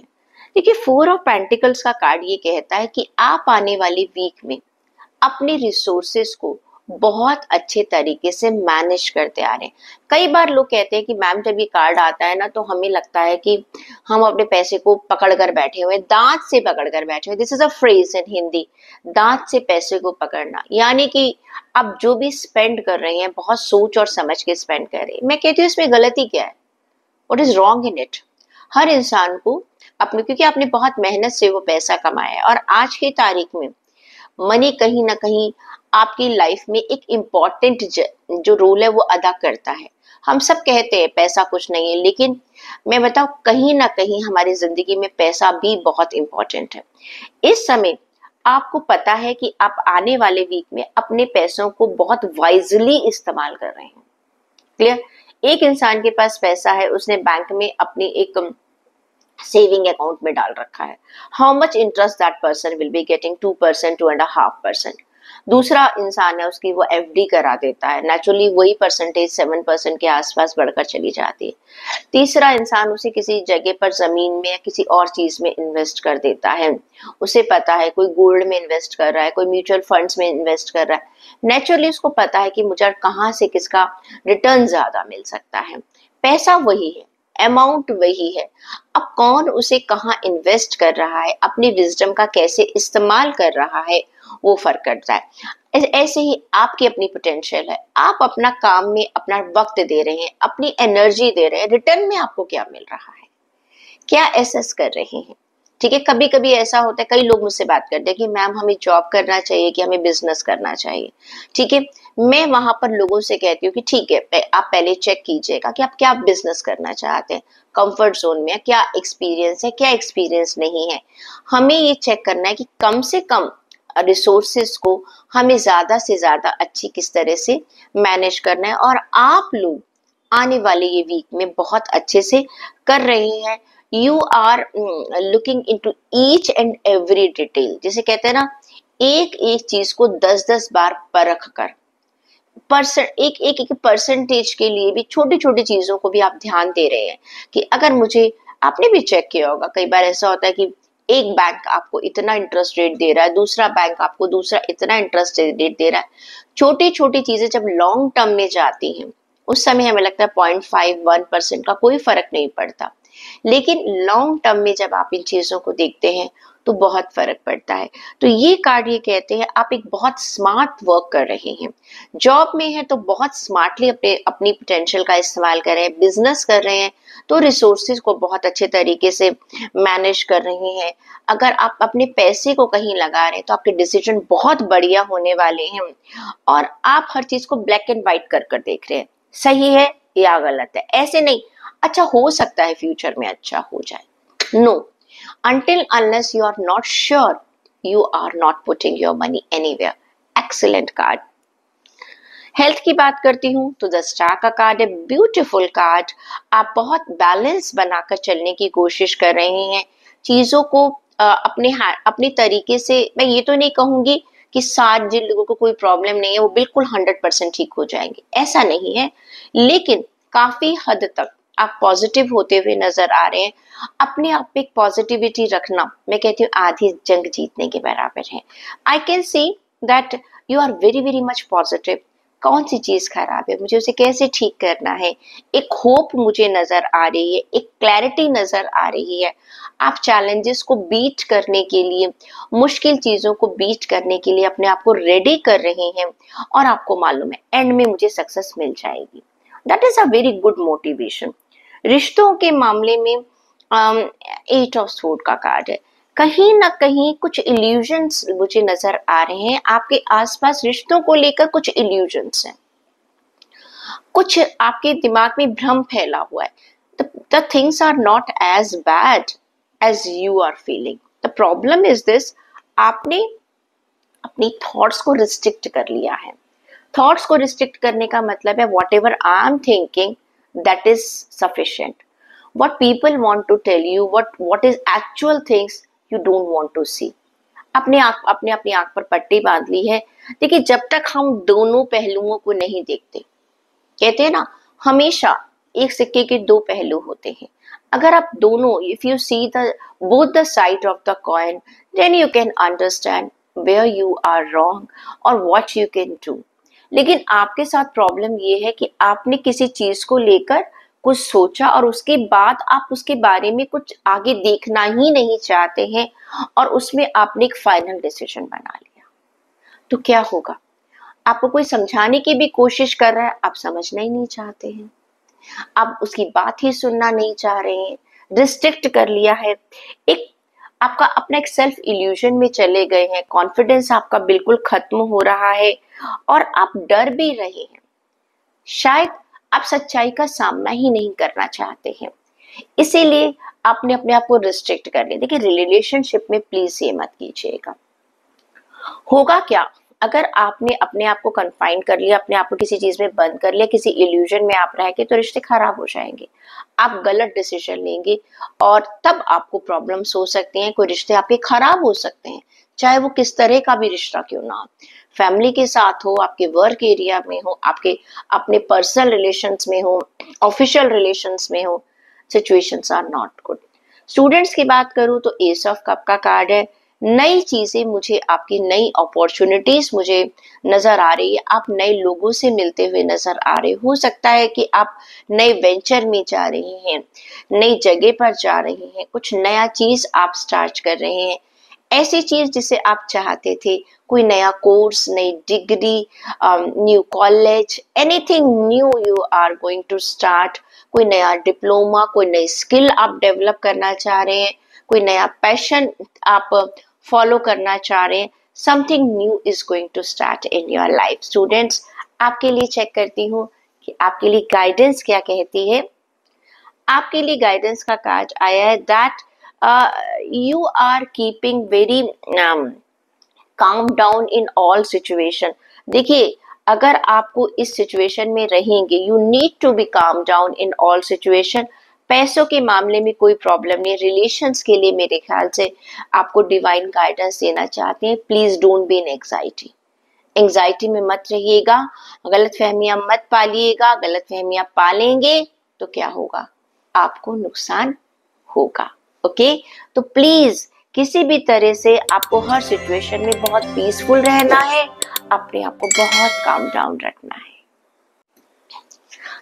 देखिए, 4 ऑफ पेंटिकल्स का कार्ड ये कहता है कि आप आने वाली वीक में अपने रिसोर्सेस को बहुत अच्छे तरीके से मैनेज करते आ रहे हैं। कई बार लोग कहते हैं कि मैम जब ये कार्ड आता है ना तो हमें लगता है कि हम अपने पैसे को पकड़ कर बैठे हुए, दांत से पकड़ कर बैठे हुए। This is a phrase in Hindi, दांत से पैसे को पकड़ना, यानी कि आप जो भी स्पेंड कर रहे हैं बहुत सोच और समझ के स्पेंड कर रहे हैं। मैं कहती हूँ इसमें गलती क्या है, what is wrong in it? हर इंसान को अपने, क्योंकि आपने बहुत मेहनत से वो पैसा कमाया है, और आज की तारीख में मनी कहीं ना कहीं आपकी लाइफ में एक इम्पॉर्टेंट जो रोल है वो अदा करता है। हम सब कहते हैं पैसा कुछ नहीं है, लेकिन मैं बताऊं कहीं ना कहीं हमारी जिंदगी में पैसा भी बहुत इम्पोर्टेंट है। इस समय आपको पता है कि आप आने वाले वीक में अपने पैसों को बहुत वाइजली इस्तेमाल कर रहे हैं। क्लियर? एक इंसान के पास पैसा है, उसने बैंक में अपनी एक सेविंग अकाउंट में डाल रखा है। How much interest that person will be getting? 2%, 2.5%। दूसरा इंसान है उसकी वो एफडी करा देता है, नेचुरली वही परसेंटेज 7% के आसपास बढ़कर चली जाती है। तीसरा इंसान उसे किसी जगह पर जमीन में या किसी और चीज में इन्वेस्ट कर देता है, उसे पता है कोई गोल्ड में इन्वेस्ट कर रहा है, कोई म्यूचुअल फंड्स में इन्वेस्ट कर रहा है, नेचुरली उसको पता है कि मुझे कहाँ से किसका रिटर्न ज्यादा मिल सकता है। पैसा वही है, अमाउंट वही है, अब कौन उसे कहाँ इन्वेस्ट कर रहा है, अपनी विजडम का कैसे इस्तेमाल कर रहा है, वो फर्क करता है। ऐसे ही आपकी अपनी पोटेंशियल है, आप अपना काम में अपना वक्त दे रहे हैं, अपनी एनर्जी दे रहे हैं, रिटर्न में आपको क्या मिल रहा है, क्या एसेस कर रहे हैं। ठीक है, कभी कभी ऐसा होता है, कई लोग मुझसे बात करते हैं कि मैम हमें जॉब करना चाहिए कि हमें बिजनेस करना चाहिए। ठीक है, मैं वहां पर लोगों से कहती हूँ कि ठीक है, आप पहले चेक कीजिएगा कि आप क्या बिजनेस करना चाहते हैं, कंफर्ट जोन में क्या एक्सपीरियंस है, क्या एक्सपीरियंस नहीं है। हमें ये चेक करना है कि कम से कम रिसोर्सेस को हमें ज्यादा से ज्यादा अच्छी किस तरह से मैनेज करना है, और आप लोग आने वाले ये वीक में बहुत अच्छे से कर रहे हैं। You are looking into each and every detail, जैसे कहते हैं ना, एक एक चीज को 10-10 बार परख कर, एक परसेंटेज के लिए भी छोटी छोटी चीजों को भी आप ध्यान दे रहे हैं कि अगर मुझे, आपने भी चेक किया होगा, कई बार ऐसा होता है कि एक बैंक आपको इतना इंटरेस्ट रेट दे रहा है, दूसरा बैंक आपको दूसरा इतना इंटरेस्ट रेट दे रहा है। छोटी छोटी चीजें जब लॉन्ग टर्म में जाती हैं उस समय हमें लगता है 0.51% का कोई फर्क नहीं पड़ता, लेकिन लॉन्ग टर्म में जब आप इन चीजों को देखते हैं तो बहुत फर्क पड़ता है। तो ये कार्ड ये कहते हैं आप एक बहुत स्मार्ट वर्क कर रहे हैं, जॉब में है तो बहुत स्मार्टली अपनी पोटेंशियल का इस्तेमाल कर रहे हैं, बिजनेस कर रहे हैं तो रिसोर्सेज को बहुत अच्छे तरीके से मैनेज कर रहे हैं। अगर आप अपने पैसे को कहीं लगा रहे हैं तो आपके डिसीजन बहुत बढ़िया होने वाले हैं, और आप हर चीज को ब्लैक एंड व्हाइट कर कर देख रहे हैं, सही है या गलत है, ऐसे नहीं अच्छा हो सकता है फ्यूचर में अच्छा हो जाए, no, until unless you are not sure you are not putting your money anywhere। excellent card। Health की बात करती हूँ तो द स्टार का कार्ड है, ब्यूटीफुल कार्ड। आप बहुत बैलेंस बनाकर चलने की कोशिश कर रहे हैं, चीजों को अपने तरीके से। मैं ये तो नहीं कहूंगी कि साथ जिन लोगों को कोई प्रॉब्लम नहीं है वो बिल्कुल 100% ठीक हो जाएंगे, ऐसा नहीं है, लेकिन काफी हद तक आप पॉजिटिव होते हुए नजर आ रहे हैं। अपने आप में एक पॉजिटिविटी रखना, मैं कहती हूँ आधी जंग जीतने के बराबर है। I can see that you are very very much positive. कौन सी चीज खराब है, मुझे उसे कैसे ठीक करना है, एक होप मुझे नजर आ रही है, एक क्लैरिटी नजर आ रही है। आप चैलेंजेस को बीट करने के लिए, मुश्किल चीजों को बीट करने के लिए अपने आप को रेडी कर रहे हैं, और आपको मालूम है एंड में मुझे सक्सेस मिल जाएगी। That is a very good motivation. रिश्तों के मामले में 8 ऑफ स्वॉर्ड का कार्ड है, कहीं ना कहीं कुछ इल्यूजन्स मुझे नजर आ रहे हैं, आपके आसपास रिश्तों को लेकर कुछ इल्यूजन्स हैं, कुछ आपके दिमाग में भ्रम फैला हुआ है। the things are not as bad as you are feeling। the problem is this, आपने अपनी थॉट्स को रिस्ट्रिक्ट कर लिया है। थॉट्स को रिस्ट्रिक्ट करने का मतलब है what ever I am thinking that is sufficient, what people want to tell you, what is actual things you don't want to see। अपनी आंख पर पट्टी बांध ली है। देखिए, जब तक हम दोनों पहलुओं को नहीं देखते, कहते हैं ना हमेशा एक सिक्के के दो पहलू होते हैं, अगर आप दोनों, if you see the both the side of the coin, then you can understand where you are wrong और व्हाट यू कैन डू। लेकिन आपके साथ प्रॉब्लम ये है कि आपने किसी चीज को लेकर कुछ सोचा और उसके बाद आप उसके बारे में कुछ आगे देखना ही नहीं चाहते हैं, और उसमें आपने एक फाइनल डिसीजन बना लिया। तो क्या होगा, आपको कोई समझाने की भी कोशिश कर रहा है, आप समझना ही नहीं चाहते हैं, आप उसकी बात ही सुनना नहीं चाह रहे हैं, रिस्ट्रिक्ट कर लिया है, एक आपका अपना एक सेल्फ इल्यूजन में चले गए हैं, कॉन्फिडेंस आपका बिल्कुल खत्म हो रहा है, और आप डर भी रहे हैं, शायद आप सच्चाई का सामना ही नहीं करना चाहते हैं, इसीलिए आपने अपने आप को रिस्ट्रिक्ट कर लिया। देखिए, रिलेशनशिप में प्लीज ये मत कीजिएगा। होगा क्या, अगर आपने अपने आप को कन्फाइन कर लिया, अपने आप को किसी चीज में बंद कर लिया, किसी इल्यूजन में आप रह गए, तो रिश्ते खराब हो जाएंगे, आप गलत डिसीजन लेंगे, और तब आपको प्रॉब्लम्स हो सकती हैं, कोई रिश्ते आपके खराब हो सकते हैं, चाहे वो किस तरह का भी रिश्ता क्यों ना हो। फैमिली के साथ हो, आपके वर्क एरिया में हो, आपके अपने पर्सनल रिलेशंस में हो, ऑफिशियल रिलेशंस में हो, situations are not good. Students की बात करूं तो एस ऑफ कप का कार्ड है। नई चीजें मुझे, आपकी नई अपॉर्चुनिटीज मुझे नजर आ रही है, आप नए लोगों से मिलते हुए नजर आ रहे हो सकता है कि आप नए वेंचर में जा रहे हैं, नई जगह पर जा रहे हैं, कुछ नया चीज आप स्टार्ट कर रहे हैं, ऐसी चीज जिसे आप चाहते थे, कोई नया कोर्स, नई degree, new college, anything new you are going to start, कोई नया डिप्लोमा, कोई नई स्किल आप डेवलप करना चाह रहे हैं, कोई नया पैशन आप फॉलो करना चाह रहे हैं, something new is going to start in your life. Students, आपके लिए चेक करती हूँ कि आपके लिए गाइडेंस क्या कहती है। आपके लिए गाइडेंस का कार्ड आया है that you are keeping very calm down in all situation. देखिए, अगर आपको इस सिचुएशन में रहेंगे, you need to be calm down in all situation. पैसों के मामले में कोई प्रॉब्लम नहीं, रिलेशंस के लिए मेरे ख्याल से आपको डिवाइन गाइडेंस देना चाहते हैं। Please don't be in anxiety, anxiety में मत रहिएगा, गलत फहमियां मत पालिएगा। गलत फहमियां पालेंगे तो क्या होगा, आपको नुकसान होगा। ओके, तो प्लीज किसी भी तरह से आपको हर सिचुएशन में बहुत पीसफुल रहना है, अपने आप को बहुत काम डाउन रखना है।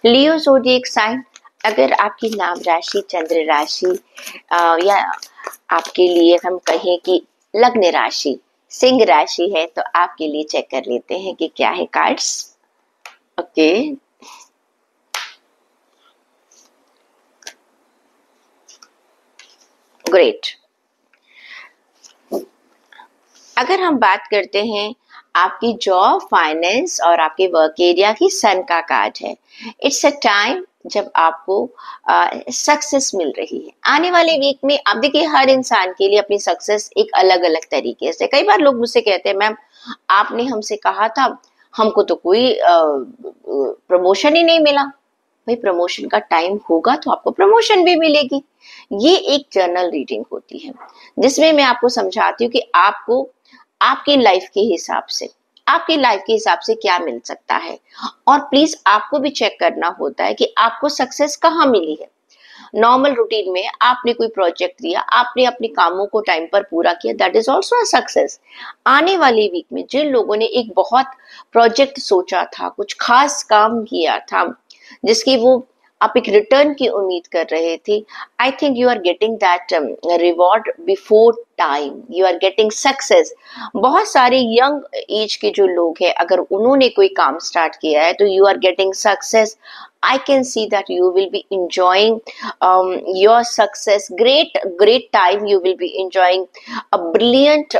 लियो ज़ोडिएक साइन, अगर आपकी नाम राशि, चंद्र राशि या आपके लिए हम कहें कि लग्न राशि सिंह राशि है, तो आपके लिए चेक कर लेते हैं कि क्या है कार्ड्स। Okay, great. अगर हम बात करते हैं आपकी जॉब, फाइनेंस और आपके वर्क एरिया की, सन का कार्ड है। इट्स अ टाइम जब आपको सक्सेस मिल रही है। आने वाले वीक में आप देखिए, हर इंसान के लिए अपनी सक्सेस एक अलग अलग तरीके से। कई बार लोग मुझसे कहते हैं, मैम आपने हमसे कहा था, हमको तो कोई प्रमोशन ही नहीं मिला। भाई, प्रमोशन का टाइम होगा तो आपको प्रमोशन भी मिलेगी। ये एक जर्नल रीडिंग होती है जिसमें मैं आपको समझाती हूँ कि आपको आपकी लाइफ के हिसाब से, आपकी लाइफ के हिसाब से क्या मिल सकता है। और प्लीज आपको भी चेक करना होता है कि आपको सक्सेस कहाँ मिली है। नॉर्मल रूटीन में आपने कोई प्रोजेक्ट दिया, आपने अपने कामों को टाइम पर पूरा किया, that is also a success. आने वाले वीक में जिन लोगों ने एक बहुत प्रोजेक्ट सोचा था, कुछ खास काम किया था, जिसकी वो आप एक रिटर्न की उम्मीद कर रहे थे, I think you are getting that reward before time, you are getting success. बहुत सारे यंग एज के जो लोग हैं, अगर उन्होंने कोई काम स्टार्ट किया है तो you are getting success. I can see that you will be enjoying your success. Great time you will be enjoying. A brilliant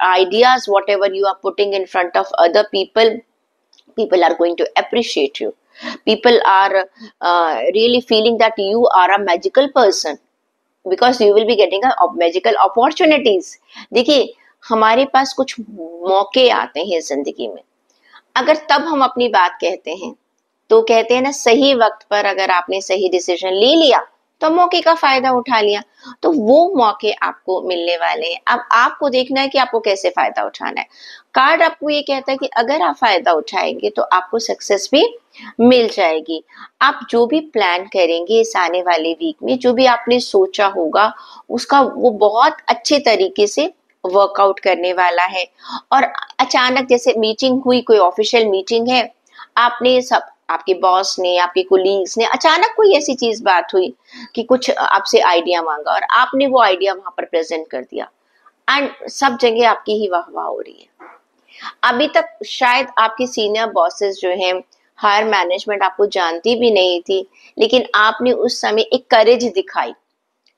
ideas, whatever you are putting in front of other people, people are going to appreciate you. People are really feeling that you are a magical person because you will be getting a magical opportunities. देखिए, हमारे पास कुछ मौके आते हैं जिंदगी में, अगर तब हम अपनी बात कहते हैं तो कहते हैं ना, सही वक्त पर अगर आपने सही डिसीजन ले लिया तो मौके का फायदा उठा लिया, तो वो मौके आपको मिलने वाले हैं। अब आपको देखना है कि आपको कैसे फायदा उठाना है। कार्ड आपको ये कहता है कि अगर आप फायदा उठाएंगे तो आपको सक्सेस भी मिल जाएगी। आप जो भी प्लान करेंगे इस आने वाले वीक में, जो भी आपने सोचा होगा, उसका वो बहुत अच्छे तरीके से वर्कआउट करने वाला है। और अचानक जैसे मीटिंग हुई, कोई ऑफिशियल मीटिंग है, आपने सब, आपके बॉस ने, आपके कोलीग्स ने, अचानक कोई ऐसी चीज बात हुई कि कुछ आपसे आइडिया मांगा और आपने वो आइडिया वहां पर प्रेजेंट कर दिया एंड सब जगह आपकी ही वाह वाह हो रही है। अभी तक शायद आपके सीनियर बॉसेस जो हैं, हायर मैनेजमेंट आपको जानती भी नहीं थी, लेकिन आपने उस समय एक करेज दिखाई।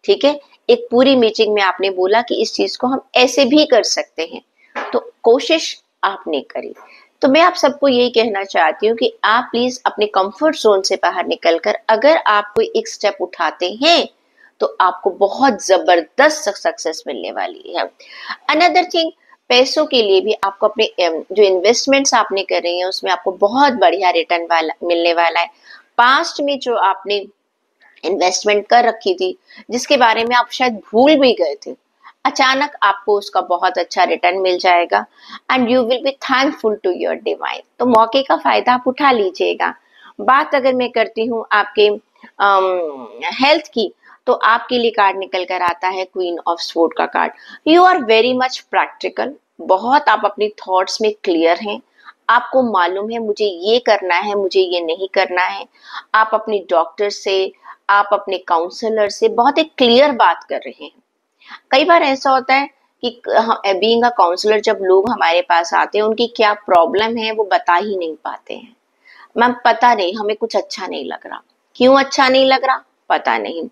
ठीक है, एक पूरी मीटिंग में आपने बोला कि इस चीज को हम ऐसे भी कर सकते हैं, तो कोशिश आपने करी। तो मैं आप सबको यही कहना चाहती हूँ कि आप प्लीज अपने कंफर्ट जोन से बाहर निकलकर अगर आप कोई एक स्टेप उठाते हैं तो आपको बहुत जबरदस्त सक्सेस मिलने वाली है। अनदर थिंग, पैसों के लिए भी आपको अपने जो इन्वेस्टमेंट्स आपने कर रही हैं उसमें आपको बहुत बढ़िया रिटर्न वाला मिलने वाला है। पास्ट में जो आपने इन्वेस्टमेंट कर रखी थी, जिसके बारे में आप शायद भूल भी गए थे, अचानक आपको उसका बहुत अच्छा रिटर्न मिल जाएगा and you will be thankful to your divine. तो मौके का फायदा आप उठा लीजिएगा। बात अगर मैं करती हूँ आपके हेल्थ की, तो आपके लिए कार्ड निकल कर आता है क्वीन ऑफ स्वॉर्ड का card. You are very much practical, बहुत आप अपनी थॉट्स में क्लियर हैं। आपको मालूम है मुझे ये करना है, मुझे ये नहीं करना है। आप अपने डॉक्टर से, आप अपने काउंसलर से बहुत एक क्लियर बात कर रहे हैं। कई बार ऐसा होता है कि बीइंग अ काउंसलर जब लोग हमारे पास आते हैं, उनकी क्या प्रॉब्लम है वो बता ही नहीं पाते हैं। मैम पता नहीं, हमें कुछ अच्छा नहीं लग रहा। क्यों अच्छा नहीं लग रहा? पता नहीं।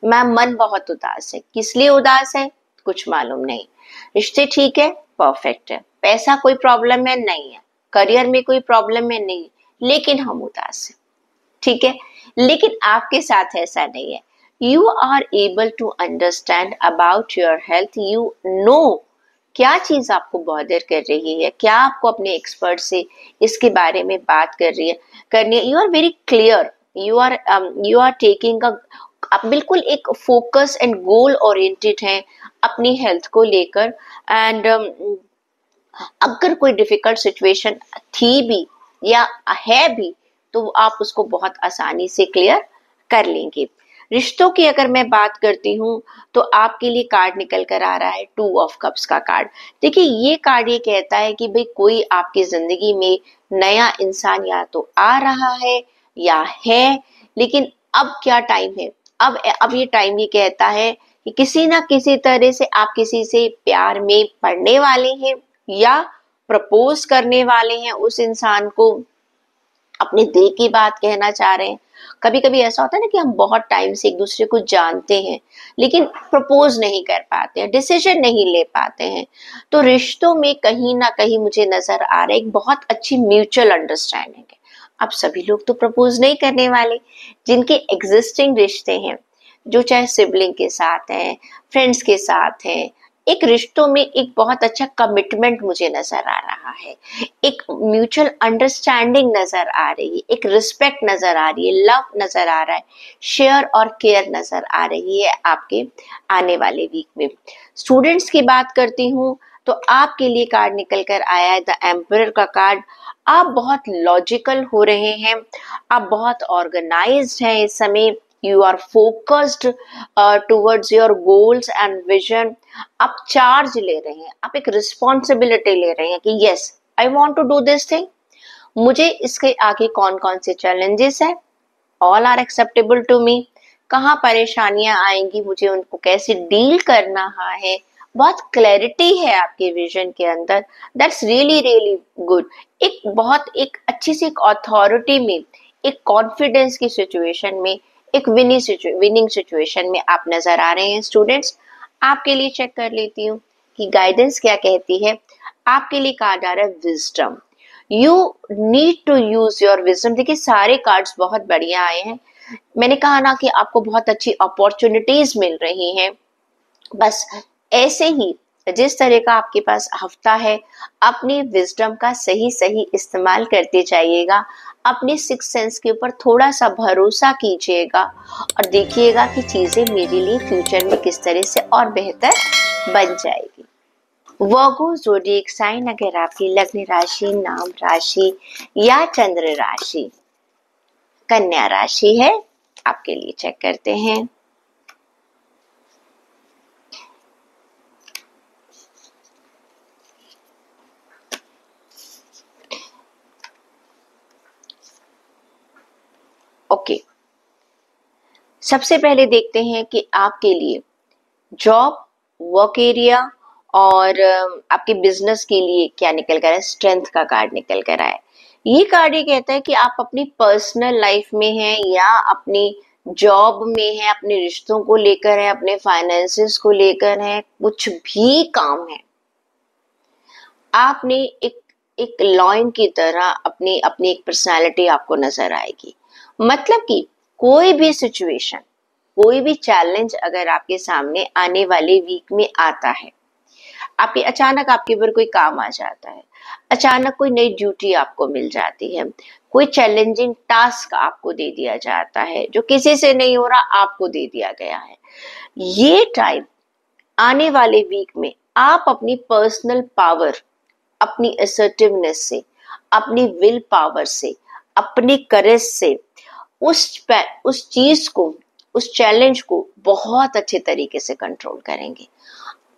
मैम मन बहुत उदास है। किस लिए उदास है? कुछ मालूम नहीं। रिश्ते ठीक है? परफेक्ट है। पैसा कोई प्रॉब्लम है? नहीं है। करियर में कोई प्रॉब्लम है? नहीं, लेकिन हम उदास हैं। ठीक है, लेकिन आपके साथ ऐसा नहीं है। You are able to understand about your health. You know क्या चीज आपको बॉदर कर रही है, क्या आपको अपने एक्सपर्ट से इसके बारे में बात करनी है। You are very clear, you are taking आप बिल्कुल एक फोकस एंड गोल ओरिएंटेड हैं अपनी हेल्थ को लेकर। एंड अगर कोई डिफिकल्ट सिचुएशन थी भी या है भी, तो आप उसको बहुत आसानी से क्लियर कर लेंगे। रिश्तों की अगर मैं बात करती हूँ, तो आपके लिए कार्ड निकल कर आ रहा है 2 ऑफ कप्स का कार्ड। देखिए, ये कार्ड ये कहता है कि भाई कोई आपकी जिंदगी में नया इंसान या तो आ रहा है या है, लेकिन अब क्या टाइम है, अब ये टाइम ये कहता है कि किसी ना किसी तरह से आप किसी से प्यार में पड़ने वाले हैं या प्रपोज करने वाले हैं उस इंसान को, अपने दिल की बात कहना चाह रहे हैं। कभी कभी ऐसा होता है ना कि हम बहुत टाइम से एक दूसरे को जानते हैं, लेकिन प्रपोज नहीं कर पाते हैं, डिसीजन नहीं ले पाते हैं। तो रिश्तों में कहीं ना कहीं मुझे नजर आ रहा है एक बहुत अच्छी म्यूचुअल अंडरस्टैंडिंग है। अब सभी लोग तो प्रपोज नहीं करने वाले, जिनके एग्जिस्टिंग रिश्ते हैं, जो चाहे सिबलिंग के साथ हैं, फ्रेंड्स के साथ हैं, एक रिश्तों में एक बहुत अच्छा कमिटमेंट मुझे नजर आ रहा है, एक म्यूचुअल अंडरस्टैंडिंग नजर आ रही है, एक रिस्पेक्ट नजर आ रही है, लव नजर आ रहा है, शेयर और केयर नजर आ रही है आपके आने वाले वीक में। स्टूडेंट्स की बात करती हूँ, तो आपके लिए कार्ड निकल कर आया है द एम्परर का कार्ड। आप बहुत लॉजिकल हो रहे हैं, आप बहुत ऑर्गेनाइज्ड हैं इस समय। You are focused towards your goals and vision. आप चार्ज ले रहे हैं, आप एक रिस्पॉन्सिबिलिटी ले रहे हैं कि yes I want to do this thing. मुझे इसके आगे कौन कौन से चैलेंजेस है, all are acceptable to me. कहाँ परेशानियां आएंगी, मुझे उनको कैसे डील करना है, बहुत क्लैरिटी है आपके विजन के अंदर। That's really really good. एक बहुत एक अच्छी सी एक अथॉरिटी में, एक कॉन्फिडेंस की सिचुएशन में, एक विनिंग सिचुएशन में आप नजर आ रहे हैं। स्टूडेंट्स, आपके लिए चेक कर लेती हूँ कि गाइडेंस क्या कहती है। आपके लिए कार्ड आ रहा है wisdom. You need to use your wisdom. देखिए, सारे कार्ड्स बहुत बढ़िया आए हैं। मैंने कहा ना कि आपको बहुत अच्छी अपॉर्चुनिटीज मिल रही हैं। बस ऐसे ही जिस तरह का आपके पास हफ्ता है, अपनी विजडम का सही सही इस्तेमाल करते जाइएगा। अपने सिक्स सेंस के ऊपर थोड़ा सा भरोसा कीजिएगा और देखिएगा कि चीजें मेरे लिए फ्यूचर में किस तरह से और बेहतर बन जाएगी। वर्गो ज़ोडिएक साइन अगर आपकी लग्न राशि, नाम राशि या चंद्र राशि कन्या राशि है, आपके लिए चेक करते हैं। ओके, सबसे पहले देखते हैं कि आपके लिए जॉब, वर्क एरिया और आपके बिजनेस के लिए क्या निकल कर है। स्ट्रेंथ का कार्ड निकल कर आया। ये कार्ड ये कहता है कि आप अपनी पर्सनल लाइफ में हैं या अपनी जॉब में हैं, अपने रिश्तों को लेकर है, अपने फाइनेंसेस को लेकर है, कुछ भी काम है, आपने एक एक लॉयन की तरह अपनी अपनी एक पर्सनालिटी आपको नजर आएगी। मतलब कि कोई भी सिचुएशन, कोई भी चैलेंज अगर आपके सामने आने वाले वीक में आता है, आपके अचानक आपके ऊपर कोई काम आ जाता है, अचानक कोई नई ड्यूटी आपको मिल जाती है, कोई चैलेंजिंग टास्क आपको दे दिया जाता है जो किसी से नहीं हो रहा, आपको दे दिया गया है। ये टाइम आने वाले वीक में आप अपनी पर्सनल पावर, अपनी असर्टिवनेस से, अपनी विल पावर से, अपनी करेज से उस चीज को, उस चैलेंज को बहुत अच्छे तरीके से कंट्रोल करेंगे।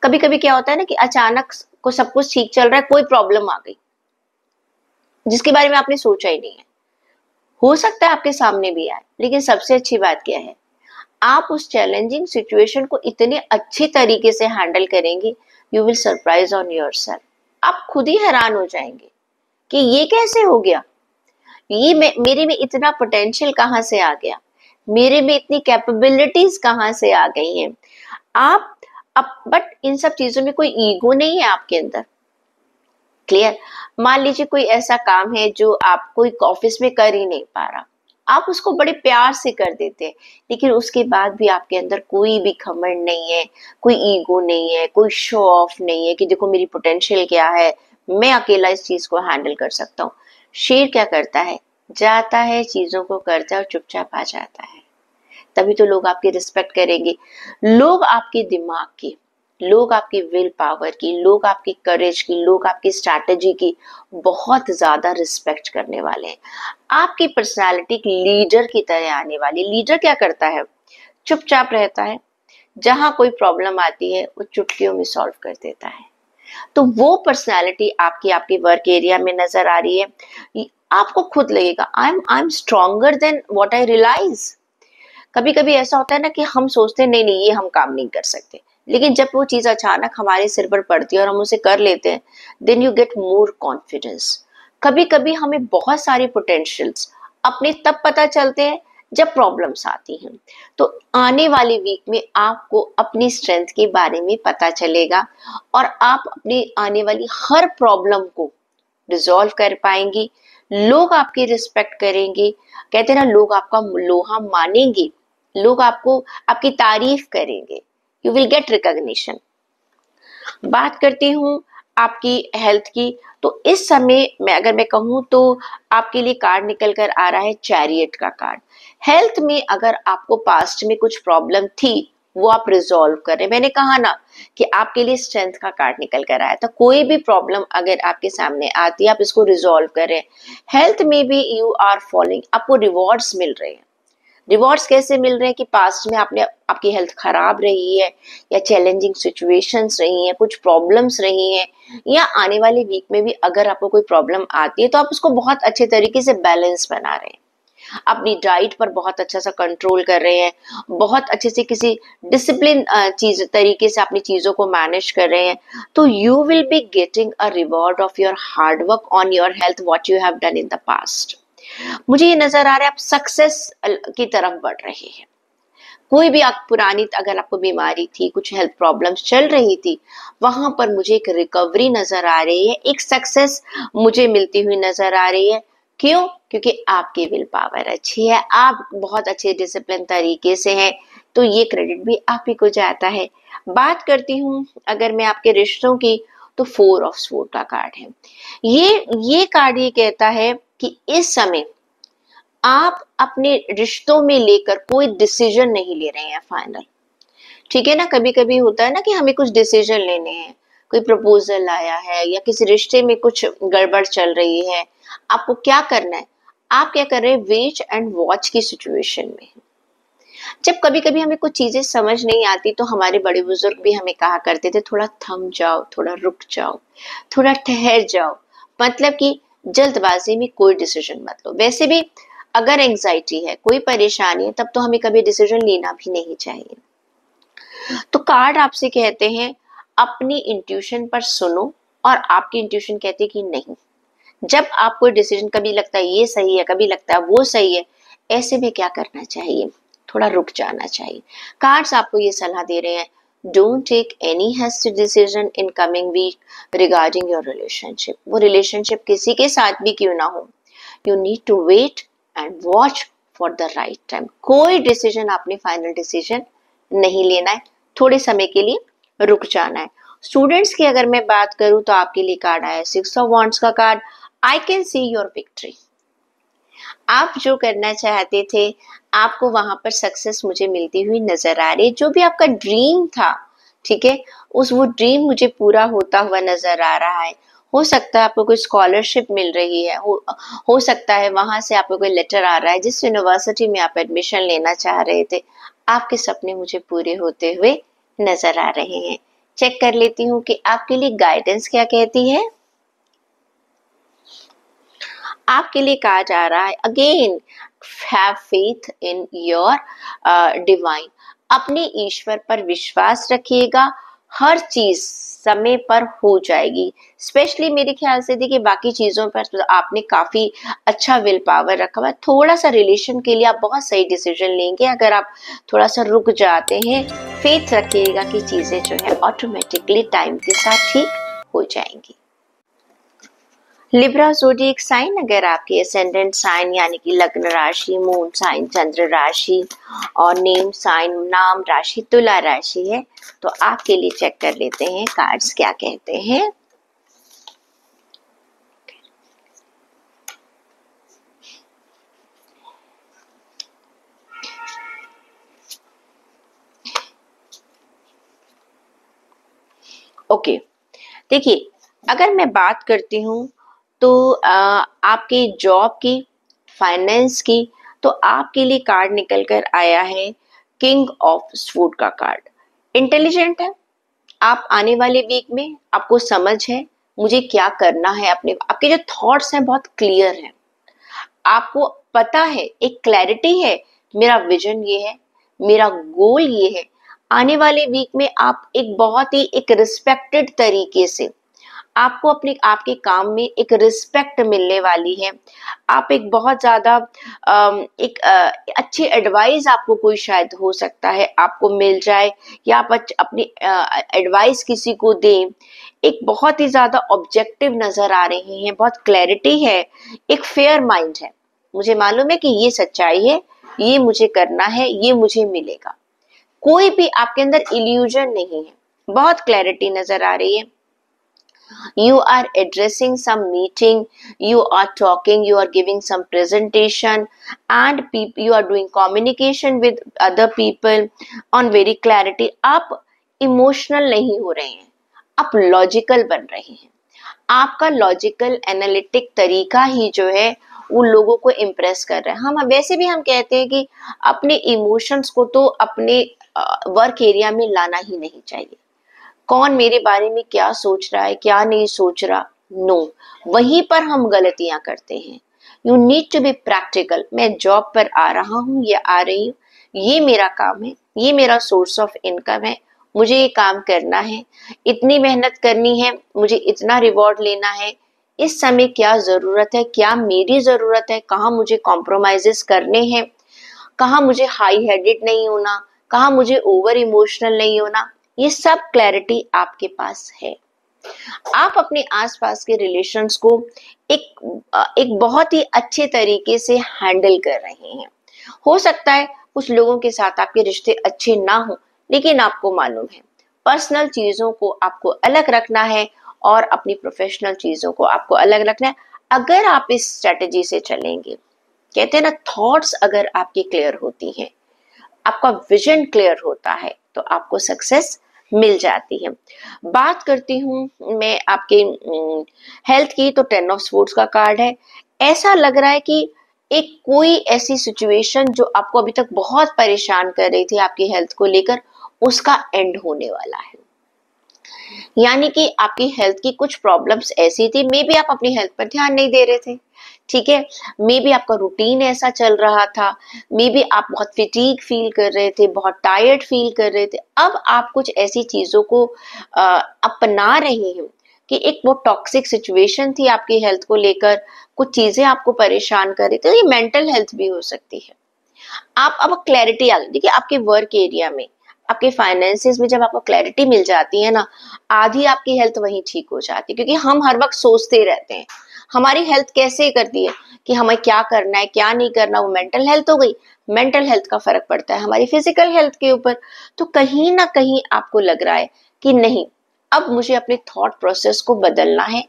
कभी कभी क्या होता है ना कि अचानक को सब कुछ ठीक चल रहा है, कोई प्रॉब्लम आ गई जिसके बारे में आपने सोचा ही नहीं है, हो सकता है आपके सामने भी आए, लेकिन सबसे अच्छी बात क्या है, आप उस चैलेंजिंग सिचुएशन को इतने अच्छी तरीके से हैंडल करेंगे, you will surprise on yourself. आप खुद ही हैरान हो जाएंगे कि ये कैसे हो गया, ये मेरे में इतना पोटेंशियल कहाँ से आ गया, मेरे में इतनी कैपेबिलिटीज कहाँ से आ गई हैं। आप बट इन सब चीजों में कोई ईगो नहीं है आपके अंदर। क्लियर? मान लीजिए कोई ऐसा काम है जो आप कोई ऑफिस में कर ही नहीं पा रहा, आप उसको बड़े प्यार से कर देते हैं, लेकिन उसके बाद भी आपके अंदर कोई भी घमंड नहीं है, कोई ईगो नहीं है, कोई शो ऑफ नहीं है कि देखो मेरी पोटेंशियल क्या है, मैं अकेला इस चीज को हैंडल कर सकता हूँ। शेर क्या करता है, जाता है, चीजों को करता है और चुपचाप आ जाता है। तभी तो लोग आपकी रिस्पेक्ट करेंगे, लोग आपके दिमाग की, लोग आपकी विल पावर की, लोग आपकी करेज की, लोग आपकी स्ट्रैटेजी की बहुत ज्यादा रिस्पेक्ट करने वाले हैं। आपकी पर्सनालिटी लीडर की तरह आने वाली। लीडर क्या करता है, चुपचाप रहता है, जहां कोई प्रॉब्लम आती है वो चुटकियों में सॉल्व कर देता है। तो वो पर्सनालिटी आपकी आपके वर्क एरिया में नजर आ रही है, आपको खुद लगेगा I am stronger than what I realise. कभी कभी ऐसा होता है ना कि हम सोचते हैं नहीं नहीं ये हम काम नहीं कर सकते, लेकिन जब वो चीज अचानक हमारे सिर पर पड़ती है और हम उसे कर लेते हैं, then you get more confidence. कभी कभी हमें बहुत सारे पोटेंशियल्स अपने तब पता चलते हैं जब प्रॉब्लम्स आती हैं। तो आने वाले वीक में आपको अपनी स्ट्रेंथ के बारे में पता चलेगा और आप अपनी आने वाली हर प्रॉब्लम को रिजॉल्व कर पाएंगी। लोग आपकी रिस्पेक्ट करेंगे, कहते हैं ना लोग आपका लोहा मानेंगे, लोग आपको आपकी तारीफ करेंगे, यू विल गेट रिकॉग्निशन। बात करती हूँ आपकी हेल्थ की, तो इस समय मैं कहूँ तो आपके लिए कार्ड निकल कर आ रहा है चैरियट का कार्ड। हेल्थ में अगर आपको पास्ट में कुछ प्रॉब्लम थी वो आप रिजॉल्व कर रहे हैं। मैंने कहा ना कि आपके लिए स्ट्रेंथ का कार्ड निकल कर आया था। कोई भी प्रॉब्लम अगर आपके सामने आती है आप इसको रिजॉल्व कर रहे हैं। हेल्थ में भी यू आर फॉलोइंग, आपको रिवॉर्ड्स मिल रहे हैं। रिवॉर्ड्स कैसे मिल रहे हैं कि पास्ट में आपकी हेल्थ खराब रही है या चैलेंजिंग सिचुएशंस रही हैं, कुछ प्रॉब्लम्स रही हैं, या आने वाले वीक में भी अगर आपको कोई प्रॉब्लम आती है तो आप उसको बहुत अच्छे तरीके से बैलेंस बना रहे हैं, अपनी डाइट पर बहुत अच्छा सा कंट्रोल कर रहे हैं, बहुत अच्छे से किसी डिसिप्लिन चीज तरीके से अपनी चीजों को मैनेज कर रहे हैं। तो you will be getting a reward of your hard work on your health what you have done in the past. मुझे ये नजर आ रहा है आप सक्सेस की तरफ बढ़ रहे हैं। कोई भी आप पुरानी अगर आपको बीमारी थी, कुछ हेल्थ प्रॉब्लम्स चल रही थी, वहां पर मुझे एक रिकवरी नजर आ रही है, एक सक्सेस मुझे मिलती हुई नजर आ रही है। क्यों? क्योंकि आपकी विल पावर अच्छी है, आप बहुत अच्छे डिसिप्लिन तरीके से हैं, तो ये क्रेडिट भी आप ही को जाता है। बात करती हूँ अगर मैं आपके रिश्तों की, तो 4 ऑफ स्वॉर्ड का कार्ड है। ये कार्ड ये कहता है कि इस समय आप अपने रिश्तों में लेकर कोई डिसीजन नहीं ले रहे हैं फाइनल। ठीक है ना, कभी कभी होता है ना कि हमें कुछ डिसीजन लेने हैं, कोई प्रपोजल आया है या किसी रिश्ते में कुछ गड़बड़ चल रही है, आपको क्या करना है? आप क्या कर रहे हैं? वेट एंड वॉच की सिचुएशन में। जब कभी कभी हमें कुछ चीजें समझ नहीं आती तो हमारे बड़े बुजुर्ग भी हमें कहा करते थे थोड़ा थम जाओ, थोड़ा रुक जाओ, थोड़ा ठहर जाओ। मतलब कि जल्दबाजी में कोई डिसीजन मत लो। वैसे भी अगर एंजाइटी है, कोई परेशानी है, तब तो हमें कभी डिसीजन लेना भी नहीं चाहिए। तो कार्ड आपसे कहते हैं अपनी इंट्यूशन पर सुनो, और आपकी इंट्यूशन कहती है कि नहीं। जब आप कोई डिसीजन, कभी लगता है ये सही है, कभी लगता है वो सही है, ऐसे में क्या करना चाहिए? थोड़ा रुक जाना चाहिए। कार्ड्स आपको ये सलाह दे रहे हैं, don't take any hasty decision in coming week regarding your relationship. वो रिलेशनशिप किसी के साथ भी क्यों ना हो, you need to wait and watch for the right time. कोई डिसीजन आपने फाइनल डिसीजन नहीं लेना है, थोड़े समय के लिए रुक जाना है। स्टूडेंट्स की अगर मैं बात करूं तो आपके लिए कार्ड आया 6 ऑफ वॉन्ड्स का card. I can see your victory. आप जो करना चाहते थे आपको वहां पर सक्सेस मुझे मिलती हुई नजर आ रही है। जो भी आपका ड्रीम था ठीक है, उस वो ड्रीम मुझे पूरा होता हुआ नजर आ रहा है। हो सकता है आपको कोई स्कॉलरशिप मिल रही है, हो सकता है वहां से आपको कोई लेटर आ रहा है जिस यूनिवर्सिटी में आप एडमिशन लेना चाह रहे थे। आपके सपने मुझे पूरे होते हुए नजर आ रहे हैं। चेक कर लेती हूँ कि आपके लिए गाइडेंस क्या कहती है। आपके लिए कहा जा रहा है again, have faith in your divine. अपने ईश्वर पर विश्वास रखिएगा, हर चीज समय पर हो जाएगी। स्पेशली मेरे ख्याल से देखिए बाकी चीजों पर तो आपने काफी अच्छा विल पावर रखा हुआ है। थोड़ा सा रिलेशन के लिए आप बहुत सही डिसीजन लेंगे अगर आप थोड़ा सा रुक जाते हैं। फेथ रखिएगा कि चीजें जो है ऑटोमेटिकली टाइम के साथ ठीक हो जाएंगी। लिब्रा ज़ोडिएक साइन अगर आपके एसेंडेंट साइन यानी कि लग्न राशि, मून साइन, चंद्र राशि और नेम साइन नाम राशि तुला राशि है तो आपके लिए चेक कर लेते हैं कार्ड्स क्या कहते हैं। ओके, देखिए अगर मैं बात करती हूँ तो आपके जॉब की, फाइनेंस की, तो आपके लिए कार्ड निकल कर आया है किंग ऑफ स्वॉर्ड का कार्ड। इंटेलिजेंट है आप, आने वाले वीक में आपको समझ है मुझे क्या करना है, अपने आपके जो थॉट्स हैं बहुत क्लियर हैं, आपको पता है, एक क्लैरिटी है, मेरा विजन ये है, मेरा गोल ये है। आने वाले वीक में आप एक बहुत ही एक रिस्पेक्टेड तरीके से आपको अपने आपके काम में एक रिस्पेक्ट मिलने वाली है। आप एक बहुत ज्यादा एक अच्छी एडवाइस आपको कोई शायद हो सकता है आपको मिल जाए, या आप अपनी एडवाइस किसी को दें। एक बहुत ही ज्यादा ऑब्जेक्टिव नजर आ रहे हैं, बहुत क्लैरिटी है, एक फेयर माइंड है। मुझे मालूम है कि ये सच्चाई है, ये मुझे करना है, ये मुझे मिलेगा। कोई भी आपके अंदर इल्यूजन नहीं है, बहुत क्लैरिटी नजर आ रही है। You are addressing some meeting, you are talking, you are giving some presentation, and you are doing communication with other people on very clarity. आप इमोशनल नहीं हो रहे हैं, आप लॉजिकल बन रहे हैं। आपका लॉजिकल एनालिटिक तरीका ही जो है वो लोगों को इम्प्रेस कर रहा है। हम वैसे भी हम कहते हैं कि अपने इमोशंस को तो अपने वर्क एरिया में लाना ही नहीं चाहिए। कौन मेरे बारे में क्या सोच रहा है, क्या नहीं सोच रहा, नो, वहीं पर हम गलतियां करते हैं। You need to be practical. मैं जॉब पर आ रहा हूँ या आ रही हूँ, ये मेरा काम है, ये मेरा सोर्स ऑफ इनकम है, मुझे ये काम करना है, इतनी मेहनत करनी है, मुझे इतना रिवॉर्ड लेना है। इस समय क्या जरूरत है, क्या मेरी जरूरत है, कहाँ मुझे कॉम्प्रोमाइजेस करने हैं, कहाँ मुझे हाई हेडेड नहीं होना, कहाँ मुझे ओवर इमोशनल नहीं होना, ये सब क्लैरिटी आपके पास है। आप अपने आसपास के रिलेशंस को एक बहुत ही अच्छे तरीके से हैंडल कर रहे हैं। हो सकता है कुछ लोगों के साथ आपके रिश्ते अच्छे ना हो, लेकिन आपको मालूम है पर्सनल चीजों को आपको अलग रखना है और अपनी प्रोफेशनल चीजों को आपको अलग रखना है। अगर आप इस स्ट्रेटेजी से चलेंगे, कहते हैं ना, थॉट्स अगर आपकी क्लियर होती हैं, आपका विजन क्लियर होता है, तो आपको सक्सेस मिल जाती है। बात करती हूँ मैं आपके हेल्थ की, तो 10 ऑफ स्वॉर्ड्स का कार्ड है। ऐसा लग रहा है कि एक कोई ऐसी सिचुएशन जो आपको अभी तक बहुत परेशान कर रही थी आपकी हेल्थ को लेकर, उसका एंड होने वाला है। यानी कि आपकी हेल्थ की कुछ प्रॉब्लम्स ऐसी थी, मे बी आप अपनी हेल्थ पर ध्यान नहीं दे रहे थे, ठीक है, मे बी आपका रूटीन ऐसा चल रहा था, मे बी आप बहुत फिटीग फील कर रहे थे, बहुत टायर्ड फील कर रहे थे। अब आप कुछ ऐसी चीजों को अपना रहे हैं कि एक वो टॉक्सिक सिचुएशन थी आपकी हेल्थ को लेकर, कुछ चीजें आपको परेशान कर रही थी, तो ये मेंटल हेल्थ भी हो सकती है। आप अब क्लैरिटी आ गई। देखिए आपके वर्क एरिया में, आपके फाइनेंसेस में जब आपको क्लैरिटी मिल जाती है ना, आधी आपकी हेल्थ वहीं ठीक हो जाती है। क्योंकि हम हर वक्त सोचते रहते हैं, हमारी हेल्थ कैसे करती है कि हमें क्या करना है क्या नहीं करना, वो मेंटल हेल्थ हो गई। मेंटल हेल्थ का फर्क पड़ता है हमारी फिजिकल हेल्थ के ऊपर। तो कहीं ना कहीं आपको लग रहा है कि नहीं, अब मुझे अपने थॉट प्रोसेस को बदलना है,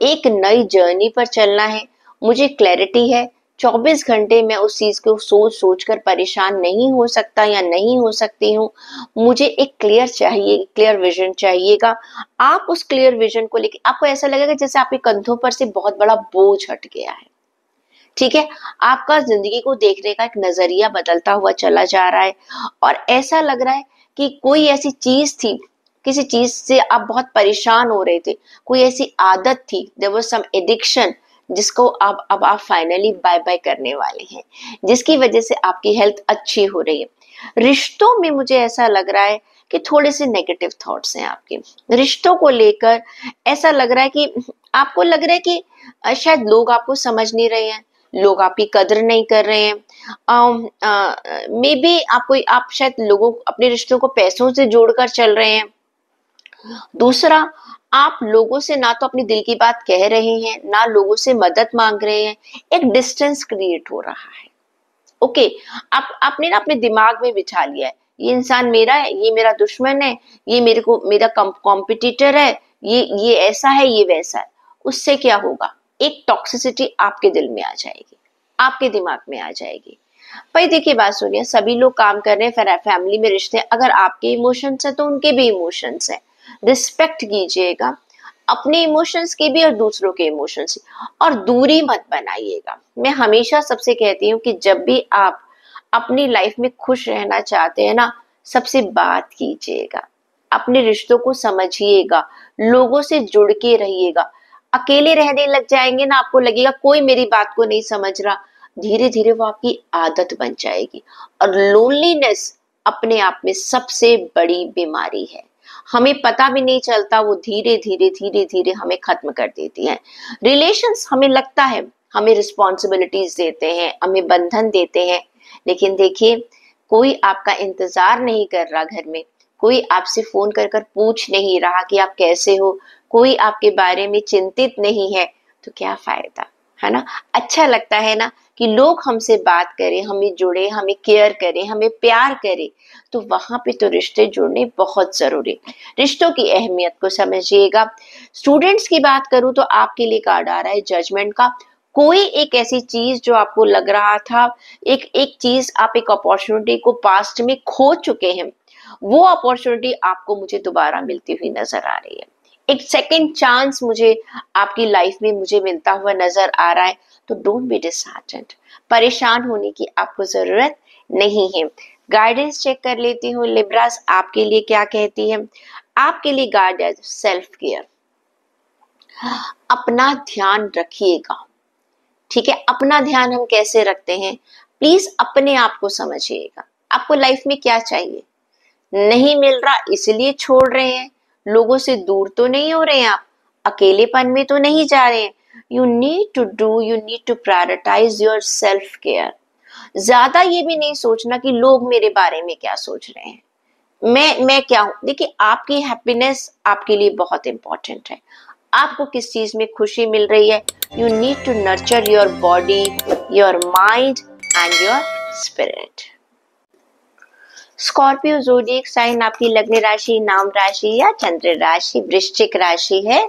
एक नई जर्नी पर चलना है, मुझे क्लैरिटी है, 24 घंटे मैं उस चीज को सोच सोच कर परेशान नहीं हो सकता या नहीं हो सकती हूँ। मुझे एक क्लियर चाहिए, क्लियर विजन चाहिएगा। आप उस क्लियर विजन को लेके आपको ऐसा लगेगा जैसे आपके कंधों पर से बहुत बड़ा बोझ हट गया है। ठीक है, आपका जिंदगी को देखने का एक नजरिया बदलता हुआ चला जा रहा है और ऐसा लग रहा है कि कोई ऐसी चीज थी, किसी चीज से आप बहुत परेशान हो रहे थे, कोई ऐसी आदत थी, देयर वाज सम एडिक्शन, जिसको अब आप फाइनली बाय बाय करने वाले हैं, जिसकी वजह से आपकी हेल्थ अच्छी हो रही है। रिश्तों में मुझे ऐसा लग रहा है कि थोड़े से नेगेटिव थॉट्स हैं आपके रिश्तों को लेकर। ऐसा लग रहा है कि आपको लग रहा है कि शायद लोग आपको समझ नहीं रहे हैं, लोग आपकी कदर नहीं कर रहे हैं। मे बी आप शायद लोगों अपने रिश्तों को पैसों से जोड़कर चल रहे हैं। दूसरा, आप लोगों से ना तो अपनी दिल की बात कह रहे हैं, ना लोगों से मदद मांग रहे हैं। एक डिस्टेंस क्रिएट हो रहा है। ओके, आपने ना अपने दिमाग में बिठा लिया है, ये इंसान मेरा है, ये मेरा दुश्मन है, ये मेरा कॉम्पिटिटर है, ये ऐसा है, ये वैसा है। उससे क्या होगा, एक टॉक्सिसिटी आपके दिल में आ जाएगी, आपके दिमाग में आ जाएगी। भाई देखिए, बात सुनिए, सभी लोग काम कर रहे हैं फैमिली में, रिश्ते, अगर आपके इमोशंस है तो उनके भी इमोशंस है। रिस्पेक्ट कीजिएगा अपने इमोशंस की भी और दूसरों के इमोशंस की, और दूरी मत बनाइएगा। मैं हमेशा सबसे कहती हूँ कि जब भी आप अपनी लाइफ में खुश रहना चाहते हैं ना, सबसे बात कीजिएगा, अपने रिश्तों को समझिएगा, लोगों से जुड़ के रहिएगा। अकेले रहने लग जाएंगे ना, आपको लगेगा कोई मेरी बात को नहीं समझ रहा, धीरे धीरे वो आपकी आदत बन जाएगी। और लोनलीनेस अपने आप में सबसे बड़ी बीमारी है, हमें पता भी नहीं चलता, वो धीरे धीरे धीरे धीरे हमें खत्म कर देती है। रिलेशंस हमें लगता है हमें रिस्पॉन्सिबिलिटीज देते हैं, हमें बंधन देते हैं, लेकिन देखिए, कोई आपका इंतजार नहीं कर रहा घर में, कोई आपसे फोन कर कर पूछ नहीं रहा कि आप कैसे हो, कोई आपके बारे में चिंतित नहीं है, तो क्या फायदा, है ना। अच्छा लगता है ना कि लोग हमसे बात करें, हमें जुड़े, हमें केयर करें, हमें प्यार करें, तो वहां पे तो रिश्ते जुड़ने बहुत जरूरी। रिश्तों की अहमियत को समझिएगा। स्टूडेंट्स की बात करूं तो आपके लिए कार्ड आ रहा है जजमेंट का। कोई एक ऐसी चीज जो आपको लग रहा था, एक एक चीज, आप एक अपॉर्चुनिटी को पास्ट में खो चुके हैं, वो अपॉर्चुनिटी आपको मुझे दोबारा मिलती हुई नजर आ रही है। एक सेकेंड चांस मुझे आपकी लाइफ में मुझे मिलता हुआ नजर आ रहा है। तो डोंट बी डिसहार्टेंड, परेशान होने की आपको जरूरत नहीं है। गाइडेंस चेक कर लेती हूँ लिब्रास, आपके लिए क्या कहती है। आपके लिए गाइडेंस सेल्फ केयर, अपना ध्यान रखिएगा। ठीक है, अपना ध्यान हम कैसे रखते हैं, प्लीज अपने आप को समझिएगा। आपको लाइफ में क्या चाहिए, नहीं मिल रहा इसलिए छोड़ रहे हैं, लोगों से दूर तो नहीं हो रहे हैं आप, अकेलेपन में तो नहीं जा रहे हैं। You need to prioritise your self care. ज्यादा ये भी नहीं सोचना कि लोग मेरे बारे में क्या सोच रहे हैं, मैं क्या हूं। देखिए, आपकी हैप्पीनेस आपके लिए बहुत इंपॉर्टेंट है। आपको किस चीज में खुशी मिल रही है, you need to nurture your body, your mind and your spirit. Scorpio zodiac sign आपकी लग्न राशि, नाम राशि या चंद्र राशि वृश्चिक राशि है,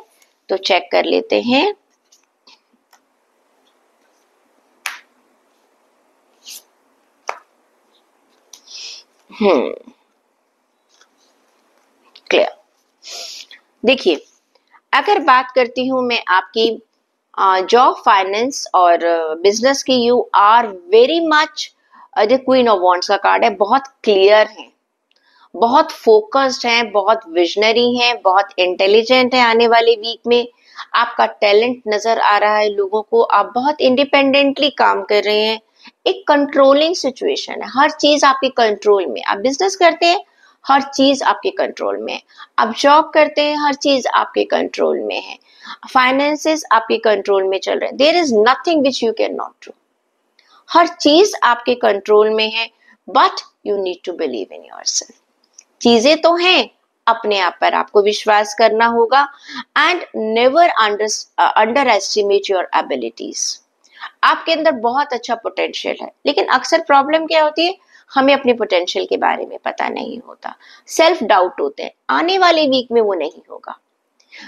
तो चेक कर लेते हैं। क्लियर। देखिए, अगर बात करती हूं मैं आपकी जॉब, फाइनेंस और बिजनेस की, you are very much the queen of wands का कार्ड है। बहुत क्लियर है, बहुत फोकस्ड हैं, बहुत विजनरी हैं, बहुत इंटेलिजेंट है। आने वाले वीक में आपका टैलेंट नजर आ रहा है लोगों को, आप बहुत इंडिपेंडेंटली काम कर रहे हैं। एक कंट्रोलिंग सिचुएशन है, हर चीज आपके कंट्रोल में। आप बिजनेस करते हैं, हर चीज आपके कंट्रोल में है। आप जॉब करते हैं, हर चीज आपके कंट्रोल में है। फाइनेंसेस आपके कंट्रोल में चल रहे हैं। There is nothing which you can not do, हर चीज आपके कंट्रोल में है। But you need to believe in yourself. चीजें तो हैं, अपने आप पर आपको विश्वास करना होगा। And never under estimate your abilities. आपके अंदर बहुत अच्छा पोटेंशियल है, लेकिन अक्सर प्रॉब्लम क्या होती है, हमें अपने पोटेंशियल के बारे में पता नहीं होता, सेल्फ डाउट होते हैं। आने वाले वीक में वो नहीं होगा,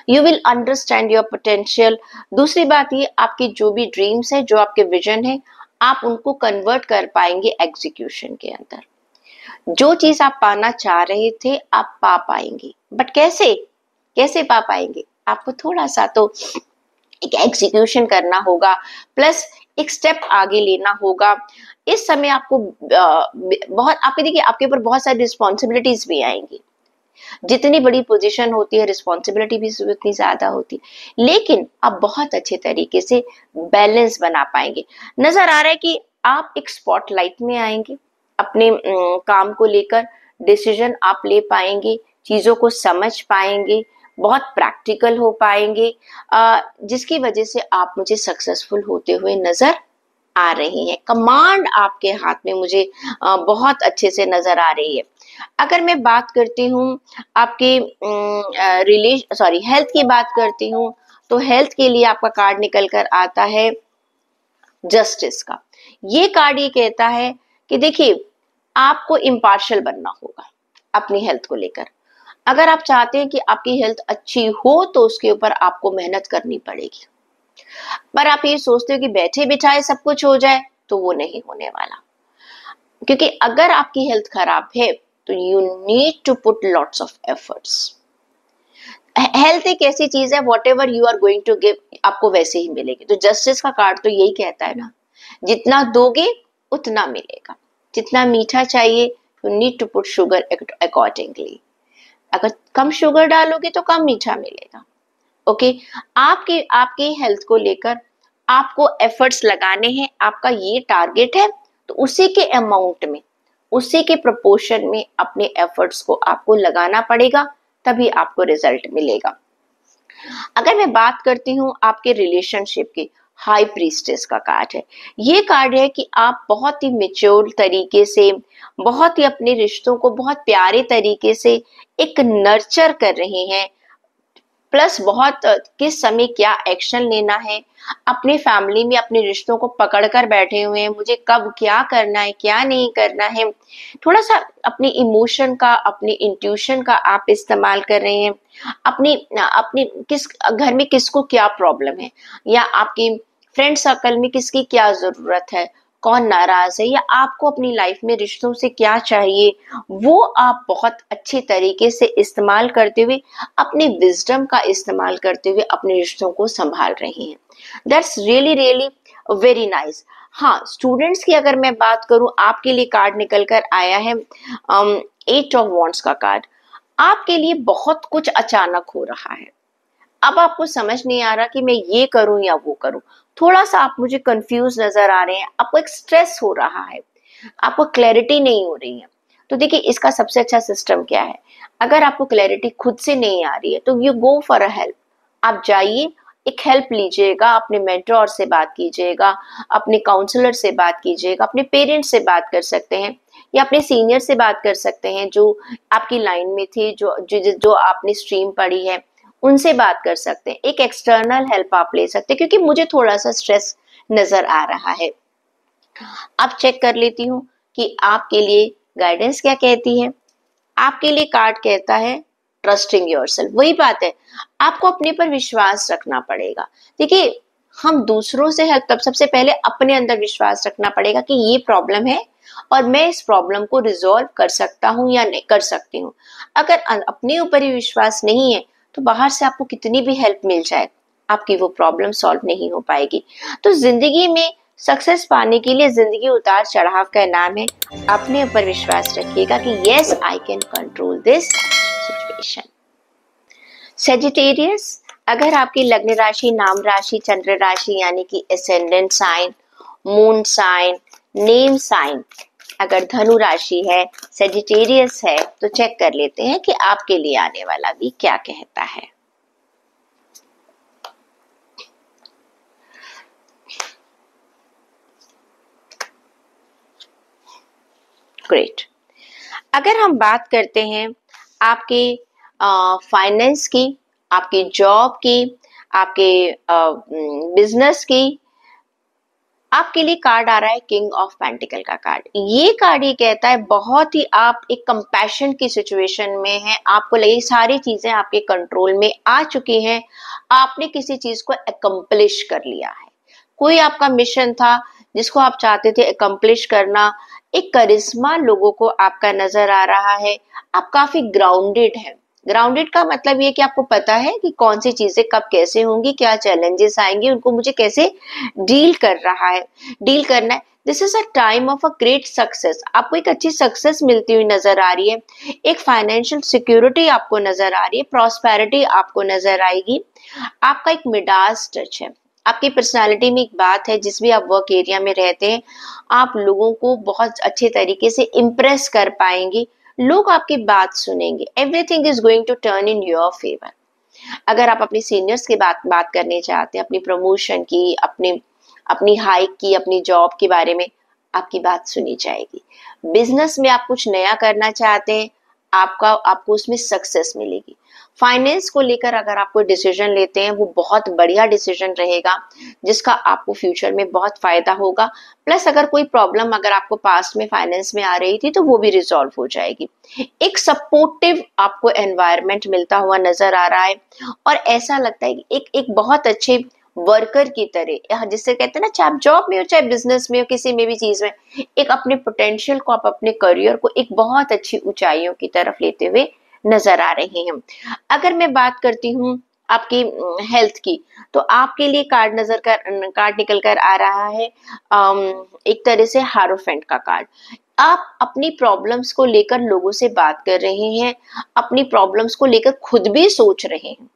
you will understand your potential. दूसरी बात ये, आपकी जो भी ड्रीम्स है, जो आपके विजन है, आप उनको कन्वर्ट कर पाएंगे एग्जीक्यूशन के अंदर। जो चीज आप पाना चाह रहे थे आप पा पाएंगे, बट कैसे कैसे पा पाएंगे? आपको थोड़ा सा तो एक एग्जीक्यूशन करना होगा, प्लस एक स्टेप आगे लेना होगा। इस समय आपको बहुत, आपके देखिए आपके ऊपर बहुत सारी रिस्पॉन्सिबिलिटीज भी आएंगी। जितनी बड़ी पोजीशन होती है रिस्पॉन्सिबिलिटी भी उतनी ज्यादा होती है, लेकिन आप बहुत अच्छे तरीके से बैलेंस बना पाएंगे। नजर आ रहा है कि आप एक स्पॉटलाइट में आएंगे, अपने काम को लेकर डिसीजन आप ले पाएंगे, चीजों को समझ पाएंगे, बहुत प्रैक्टिकल हो पाएंगे, जिसकी वजह से आप मुझे सक्सेसफुल होते हुए नजर आ रही हैं। कमांड आपके हाथ में मुझे बहुत अच्छे से नजर आ रही है। अगर मैं बात करती हूँ आपके हेल्थ की बात करती हूँ, तो हेल्थ के लिए आपका कार्ड निकल कर आता है जस्टिस का। ये कार्ड ये कहता है कि देखिए आपको इम्पार्शियल बनना होगा अपनी हेल्थ को लेकर। अगर आप चाहते हैं कि आपकी हेल्थ अच्छी हो तो उसके ऊपर आपको मेहनत करनी पड़ेगी, पर आप ये सोचते हो कि बैठे बिठाए सब कुछ हो जाए, तो वो नहीं होने वाला। क्योंकि अगर आपकी हेल्थ खराब है तो you need to put lots of efforts. Health एक ऐसी चीज है, whatever you are going to give आपको वैसे ही मिलेगी। तो जस्टिस का कार्ड तो यही कहता है ना, जितना दोगे उतना मिलेगा। जितना मीठा चाहिए you need to put sugar accordingly. अगर कम शुगर डालोगे तो कम मीठा मिलेगा। ओके, आपके आपके हेल्थ को लेकर आपको एफर्ट्स लगाने हैं। आपका ये टारगेट है तो उसी के अमाउंट में, उसी के प्रोपोर्शन में अपने एफर्ट्स को आपको लगाना पड़ेगा, तभी आपको रिजल्ट मिलेगा। अगर मैं बात करती हूँ आपके रिलेशनशिप की, हाई प्रीस्टेस का कार्ड है। ये कार्ड है कि आप बहुत ही मेच्योर तरीके से, बहुत ही अपने रिश्तों को बहुत प्यारे तरीके से एक नर्चर कर रहे हैं, प्लस बहुत किस समय क्या एक्शन लेना है। अपने फैमिली में अपने रिश्तों को पकड़ कर बैठे हुए हैं, मुझे कब क्या करना है क्या नहीं करना है। थोड़ा सा अपने इमोशन का, अपने इंट्यूशन का आप इस्तेमाल कर रहे हैं। अपनी अपनी किस घर में किसको क्या प्रॉब्लम है, या आपके फ्रेंड सर्कल में किसकी क्या जरूरत है, कौन नाराज है, या आपको अपनी लाइफ में रिश्तों से क्या चाहिए, वो आप बहुत अच्छे तरीके से इस्तेमाल करते हुए, अपनी विजडम का इस्तेमाल करते हुए अपने रिश्तों को संभाल रहे हैं। That's really really very nice. हाँ, स्टूडेंट्स की अगर मैं बात करूं, आपके लिए कार्ड निकल कर आया है 8 ऑफ वॉन्ड्स का कार्ड। आपके लिए बहुत कुछ अचानक हो रहा है। अब आपको समझ नहीं आ रहा कि मैं ये करूं या वो करूं। थोड़ा सा आप मुझे कंफ्यूज नजर आ रहे हैं, आपको एक स्ट्रेस हो रहा है, आपको क्लैरिटी नहीं हो रही है। तो देखिए इसका सबसे अच्छा सिस्टम क्या है, अगर आपको क्लैरिटी खुद से नहीं आ रही है तो you go for a help. आप जाइए, एक हेल्प लीजिएगा, अपने मेंटोर से बात कीजिएगा, अपने काउंसलर से बात कीजिएगा, अपने पेरेंट्स से बात कर सकते हैं, या अपने सीनियर से बात कर सकते हैं जो आपकी लाइन में थे, जो आपने स्ट्रीम पढ़ी है, उनसे बात कर सकते हैं। एक एक्सटर्नल हेल्प आप ले सकते हैं, क्योंकि मुझे थोड़ा सा स्ट्रेस नजर आ रहा है। अब चेक कर लेती हूँ कि आपके लिए गाइडेंस क्या कहती है। आपके लिए कार्ड कहता है ट्रस्टिंग योरसेल्फ। वही बात है, आपको अपने पर विश्वास रखना पड़ेगा। देखिए हम दूसरों से हेल्प, तब सबसे पहले अपने अंदर विश्वास रखना पड़ेगा कि ये प्रॉब्लम है और मैं इस प्रॉब्लम को रिजॉल्व कर सकता हूँ या नहीं कर सकती हूँ। अगर अपने ऊपर ही विश्वास नहीं है तो बाहर से आपको कितनी भी हेल्प मिल जाए, आपकी वो प्रॉब्लम सॉल्व नहीं हो पाएगी। तो जिंदगी में सक्सेस पाने के लिए, जिंदगी उतार चढ़ाव का नाम है, अपने ऊपर विश्वास रखिएगा कि yes I can control this situation. Sagittarius, अगर आपकी लग्न राशि, नाम राशि, चंद्र राशि यानी कि ascendant sign, moon sign, name sign अगर धनु राशि है, सेजिटेरियस है, तो चेक कर लेते हैं कि आपके लिए आने वाला वीक क्या कहता है। ग्रेट। अगर हम बात करते हैं आपके फाइनेंस की, आपकी जॉब की, आपके बिजनेस की, आपके लिए कार्ड आ रहा है किंग ऑफ पेंटिकल का कार्ड। ये कार्ड ये कहता है बहुत ही आप एक कंपैशन की सिचुएशन में हैं, आपको लगे सारी चीजें आपके कंट्रोल में आ चुकी हैं, आपने किसी चीज को अकम्प्लिश कर लिया है। कोई आपका मिशन था जिसको आप चाहते थे अकम्प्लिश करना, एक करिश्मा लोगों को आपका नजर आ रहा है। आप काफी ग्राउंडेड हैं। ग्राउंडेड का मतलब ये कि आपको पता है कि कौन सी चीजें कब कैसे होंगी, क्या चैलेंजेस आएंगे, उनको मुझे कैसे डील करना है। This is a time of a great success. आपको एक अच्छी सक्सेस मिलती हुई नजर आ रही है, एक फाइनेंशियल सिक्योरिटी आपको नजर आ रही है, प्रॉस्पेरिटी आपको नजर आएगी। आपका एक मिडास टच है। आपकी पर्सनालिटी में एक बात है, जिस भी आप वर्क एरिया में रहते हैं, आप लोगों को बहुत अच्छे तरीके से इम्प्रेस कर पाएंगे। लोग आपकी बात सुनेंगे। Everything is going to turn in your favour. अगर आप अपने सीनियर्स की बात करने चाहते हैं, अपनी प्रमोशन की, अपनी हाइक की, अपनी जॉब के बारे में, आपकी बात सुनी जाएगी। बिजनेस में आप कुछ नया करना चाहते हैं, आपको उसमें सक्सेस मिलेगी। फाइनेंस को लेकर अगर आप कोई डिसीजन लेते हैं, वो बहुत बढ़िया डिसीजन रहेगा, जिसका आपको फ्यूचर में बहुत फायदा होगा। प्लस अगर कोई प्रॉब्लम अगर आपको पास्ट में फाइनेंस में आ रही थी, तो वो भी रिजॉल्व हो जाएगी। एक सपोर्टिव आपको एनवायरनमेंट मिलता हुआ नजर आ रहा है, और ऐसा लगता है कि एक बहुत अच्छे वर्कर की तरह, जिससे कहते हैं ना, चाहे आप जॉब में हो, चाहे बिजनेस में हो, किसी में भी चीज में, एक अपने पोटेंशियल को, आप अपने करियर को एक बहुत अच्छी ऊंचाइयों की तरफ लेते हुए नजर आ रहे हैं। अगर मैं बात करती हूँ आपकी हेल्थ की, तो आपके लिए कार्ड निकल कर आ रहा है, एक तरह से हारोफेंट का कार्ड। आप अपनी प्रॉब्लम्स को लेकर लोगों से बात कर रहे हैं, अपनी प्रॉब्लम्स को लेकर खुद भी सोच रहे हैं,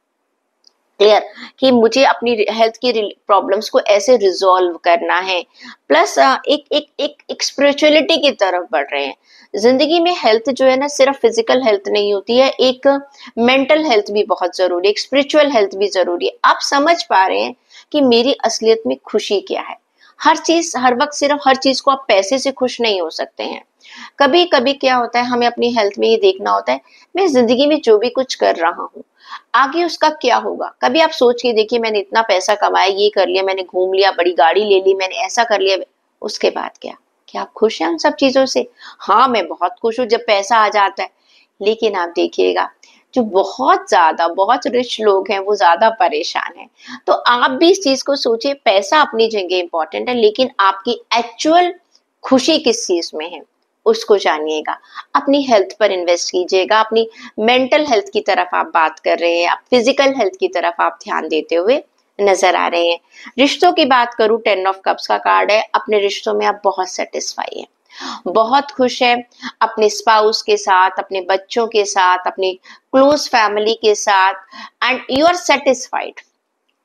क्लियर, कि मुझे अपनी हेल्थ की प्रॉब्लम्स को ऐसे रिजॉल्व करना है। प्लस एक एक एक एक स्पिरिचुअलिटी की तरफ बढ़ रहे हैं। जिंदगी में हेल्थ जो है ना, सिर्फ फिजिकल हेल्थ नहीं होती है, एक मेंटल हेल्थ भी बहुत जरूरी है, एक स्पिरिचुअल हेल्थ भी जरूरी है। आप समझ पा रहे हैं कि मेरी असलियत में खुशी क्या है। हर वक्त सिर्फ हर चीज को आप पैसे से खुश नहीं हो सकते हैं। कभी कभी क्या होता है, हमें अपनी हेल्थ में ये देखना होता है, मैं जिंदगी में जो भी कुछ कर रहा हूँ, आगे उसका क्या होगा। कभी आप सोच के देखिए, मैंने इतना पैसा कमाया, ये कर लिया, मैंने घूम लिया, बड़ी गाड़ी ले ली, मैंने ऐसा कर लिया, उसके बाद क्या आप खुश हैं उन सब चीजों से? हाँ, मैं बहुत खुश हूँ जब पैसा आ जाता है। लेकिन आप देखिएगा, जो बहुत रिच लोग हैं, वो ज्यादा परेशान हैं। तो आप भी इस चीज को सोचिए, पैसा अपनी जगह इंपॉर्टेंट है, लेकिन आपकी एक्चुअल खुशी किस चीज में है, उसको जानिएगा। अपनी हेल्थ पर इन्वेस्ट कीजिएगा। अपनी मेंटल हेल्थ की तरफ आप बात कर रहे हैं, आप फिजिकल हेल्थ की तरफ आप ध्यान देते हुए नजर आ रहे हैं। रिश्तों की बात करूं, 10 ऑफ कप्स का कार्ड है। अपने रिश्तों में आप बहुत सेटिस्फाई हैं, बहुत खुश है अपने स्पाउस के साथ, अपने बच्चों के साथ, अपनी क्लोज फैमिली के साथ, एंड यू आर सेटिस्फाइड।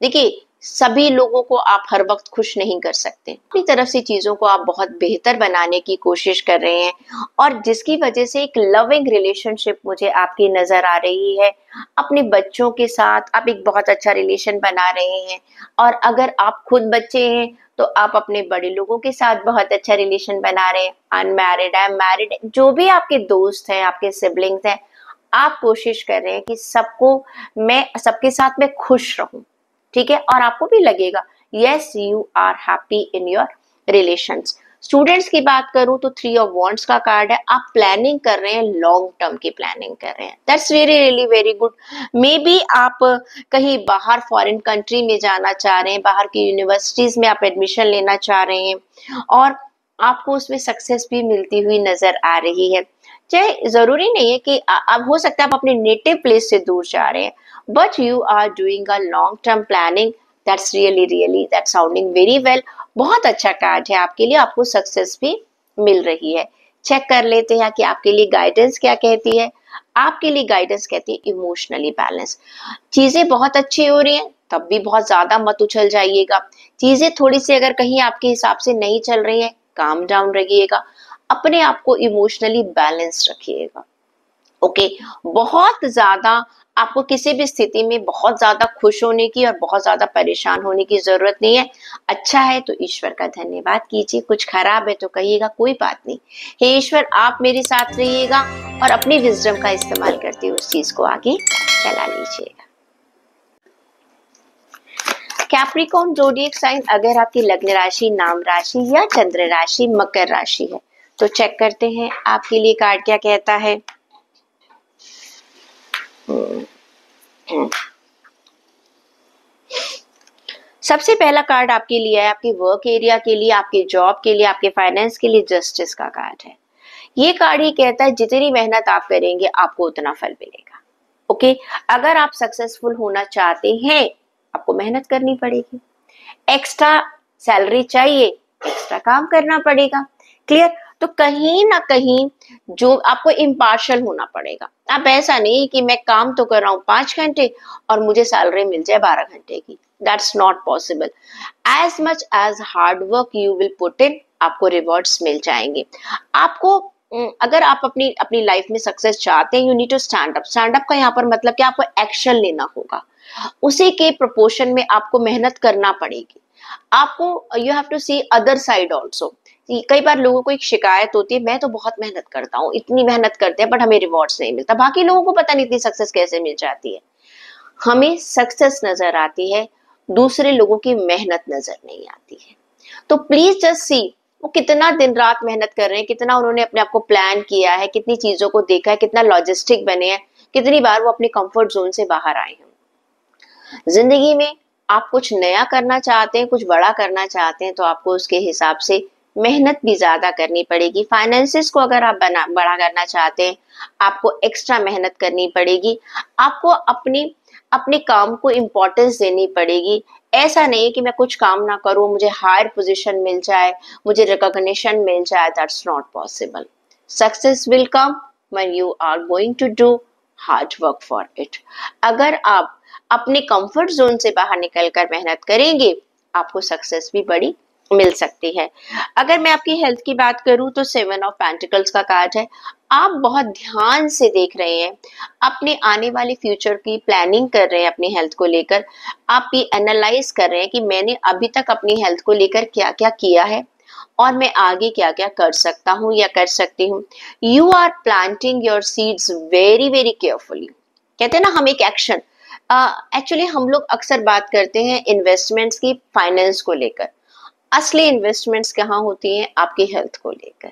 देखिए, सभी लोगों को आप हर वक्त खुश नहीं कर सकते। अपनी तरफ से चीजों को आप बहुत बेहतर बनाने की कोशिश कर रहे हैं, और जिसकी वजह से एक लविंग रिलेशनशिप मुझे आपकी नजर आ रही है। अपने बच्चों के साथ आप एक बहुत अच्छा रिलेशन बना रहे हैं, और अगर आप खुद बच्चे हैं, तो आप अपने बड़े लोगों के साथ बहुत अच्छा रिलेशन बना रहे हैं। अनमैरिड है, मैरिड, जो भी आपके दोस्त हैं, आपके सिबलिंग्स हैं, आप कोशिश कर रहे हैं कि सबके साथ मैं खुश रहूं, ठीक है, और आपको भी लगेगा yes, you are happy in your relations. Students की बात करूं, तो 3 ऑफ वॉन्ड्स का कार्ड है। आप प्लानिंग कर रहे हैं, लॉन्ग टर्म की प्लानिंग कर रहे हैं। That's really really very good. May be आप कहीं बाहर फॉरेन कंट्री में जाना चाह रहे हैं, बाहर की यूनिवर्सिटीज में आप एडमिशन लेना चाह रहे हैं, और आपको उसमें सक्सेस भी मिलती हुई नजर आ रही है। चाहे जरूरी नहीं है कि अब हो सकता है आप अपने नेटिव प्लेस से दूर जा रहे हैं, but you are doing a long term planning. That's really that's sounding very well. बहुत अच्छा कार्ड है आपके लिए, आपको सक्सेस भी मिल रही है। चेक कर लेते हैं कि आपके लिए गाइडेंस क्या कहती है। आपके लिए गाइडेंस कहती है इमोशनली बैलेंस। चीजें बहुत अच्छी हो रही हैं, तब भी बहुत ज्यादा मत उछल जाइएगा। चीजें थोड़ी सी अगर कहीं आपके हिसाब से नहीं चल रही हैं, काम डाउन रखिएगा, अपने आप को इमोशनली बैलेंस रखिएगा। ओके, बहुत ज्यादा आपको किसी भी स्थिति में बहुत ज्यादा खुश होने की और बहुत ज्यादा परेशान होने की जरूरत नहीं है। अच्छा है तो ईश्वर का धन्यवाद कीजिए, कुछ खराब है तो कहिएगा कोई बात नहीं, हे ईश्वर आप मेरे साथ रहिएगा, और अपनी विजडम का इस्तेमाल करते हुए उस चीज को आगे चला लीजिएगा। कैप्रिकॉर्न ज़ोडिएक साइन, अगर आपकी लग्न राशि, नाम राशि या चंद्र राशि मकर राशि है, तो चेक करते हैं आपके लिए कार्ड क्या कहता है। सबसे पहला कार्ड आपके लिए है, आपके वर्क एरिया के लिए, आपके जॉब के लिए, आपके फाइनेंस के लिए जस्टिस का कार्ड है। ये कार्ड ही कहता है जितनी मेहनत आप करेंगे आपको उतना फल मिलेगा। ओके, अगर आप सक्सेसफुल होना चाहते हैं आपको मेहनत करनी पड़ेगी, एक्स्ट्रा सैलरी चाहिए, एक्स्ट्रा काम करना पड़ेगा। क्लियर? तो कहीं ना कहीं जो आपको इम्पार्शल होना पड़ेगा। आप ऐसा नहीं कि मैं काम तो कर रहा हूँ 5 घंटे और मुझे सैलरी मिल जाए 12 घंटे की, that's not possible. As much as hard work you will put in, आपको रिवॉर्ड्स मिल जाएंगे। आपको अगर आप अपनी अपनी लाइफ में सक्सेस चाहते हैं, you need to stand up. Stand up का यहाँ पर मतलब कि आपको एक्शन लेना होगा, उसी के प्रोपोर्शन में आपको मेहनत करना पड़ेगी। आपको you have to see other side also. कई बार लोगों को एक शिकायत होती है, मैं तो बहुत मेहनत करता हूँ, इतनी मेहनत करते हैं बट हमें रिवॉर्ड्स नहीं मिलता। बाकी लोगों को पता नहीं इतनी सक्सेस कैसे मिल जाती है। हमें सक्सेस नजर आती है, दूसरे लोगों की मेहनत नजर नहीं आती है। तो प्लीज जस्ट सी वो कितना दिन रात मेहनत कर रहे हैं, कितना उन्होंने अपने आप को प्लान किया है, कितनी चीजों को देखा है, कितना लॉजिस्टिक बने हैं, कितनी बार वो अपने कंफर्ट जोन से बाहर आए हैं। जिंदगी में आप कुछ नया करना चाहते हैं, कुछ बड़ा करना चाहते हैं, तो आपको उसके हिसाब से मेहनत भी ज्यादा करनी पड़ेगी। फाइनेंसिस को अगर आप बड़ा करना चाहते हैं आपको एक्स्ट्रा मेहनत करनी पड़ेगी। आपको अपनी अपने काम को इम्पोर्टेंस देनी पड़ेगी। ऐसा नहीं है कि मैं कुछ काम ना करूं मुझे हायर पोजीशन मिल जाए, मुझे रिकॉग्निशन मिल जाए, that's not possible. Success will come when you are going to do hard work for it. अगर आप अपने कंफर्ट जोन से बाहर निकलकर मेहनत करेंगे आपको सक्सेस भी बड़ी मिल सकती है। अगर मैं आपकी हेल्थ की बात करूं तो 7 ऑफ पेंटिकल्स का कार्ड है। आप बहुत ध्यान से देख रहे हैं, अपने आने वाले फ्यूचर की प्लानिंग कर रहे हैं अपनी हेल्थ को लेकर। आप ये एनालाइज कर रहे हैं कि मैंने अभी तक अपनी हेल्थ को लेकर क्या क्या किया है और मैं आगे क्या क्या कर सकता हूँ या कर सकती हूँ। You are planting your seeds very very carefully. कहते हैं ना हम एक एक्शन, एक्चुअली हम लोग अक्सर बात करते हैं इन्वेस्टमेंट्स की, फाइनेंस को लेकर। असली इन्वेस्टमेंट्स कहाँ होती हैं? आपकी हेल्थ को लेकर।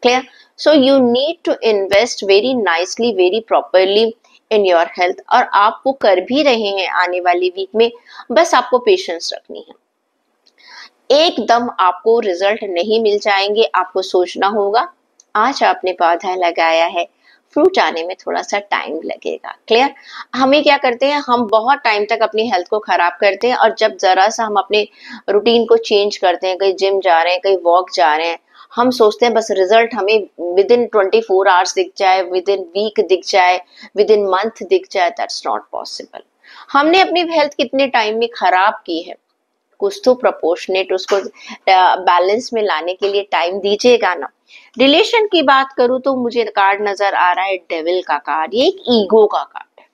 Clear? So you need to invest very nicely, very properly in your health, और आप वो कर भी रहे हैं आने वाली वीक में। बस आपको पेशेंस रखनी है। एकदम आपको रिजल्ट नहीं मिल जाएंगे, आपको सोचना होगा। आज आपने पौधा लगाया है, फ्रूट आने में थोड़ा सा टाइम लगेगा। क्लियर? हमें क्या करते हैं, हम बहुत टाइम तक अपनी हेल्थ को खराब करते हैं, और जब जरा सा हम अपने रूटीन को चेंज करते हैं, कहीं जिम जा रहे हैं, कहीं वॉक जा रहे हैं, हम सोचते हैं बस रिजल्ट हमें विद इन 24 आवर्स दिख जाए, विद इन वीक दिख जाए, विद इन मंथ दिख जाए। That's not possible. हमने अपनी हेल्थ कितने टाइम में खराब की है, कुछ तो प्रोपोर्शनेट उसको बैलेंस में लाने के लिए टाइम दीजिएगा ना। रिलेशन की बात करूं तो मुझे कार्ड नजर आ रहा है डेविल का कार्ड। ये एक ईगो का कार्ड है।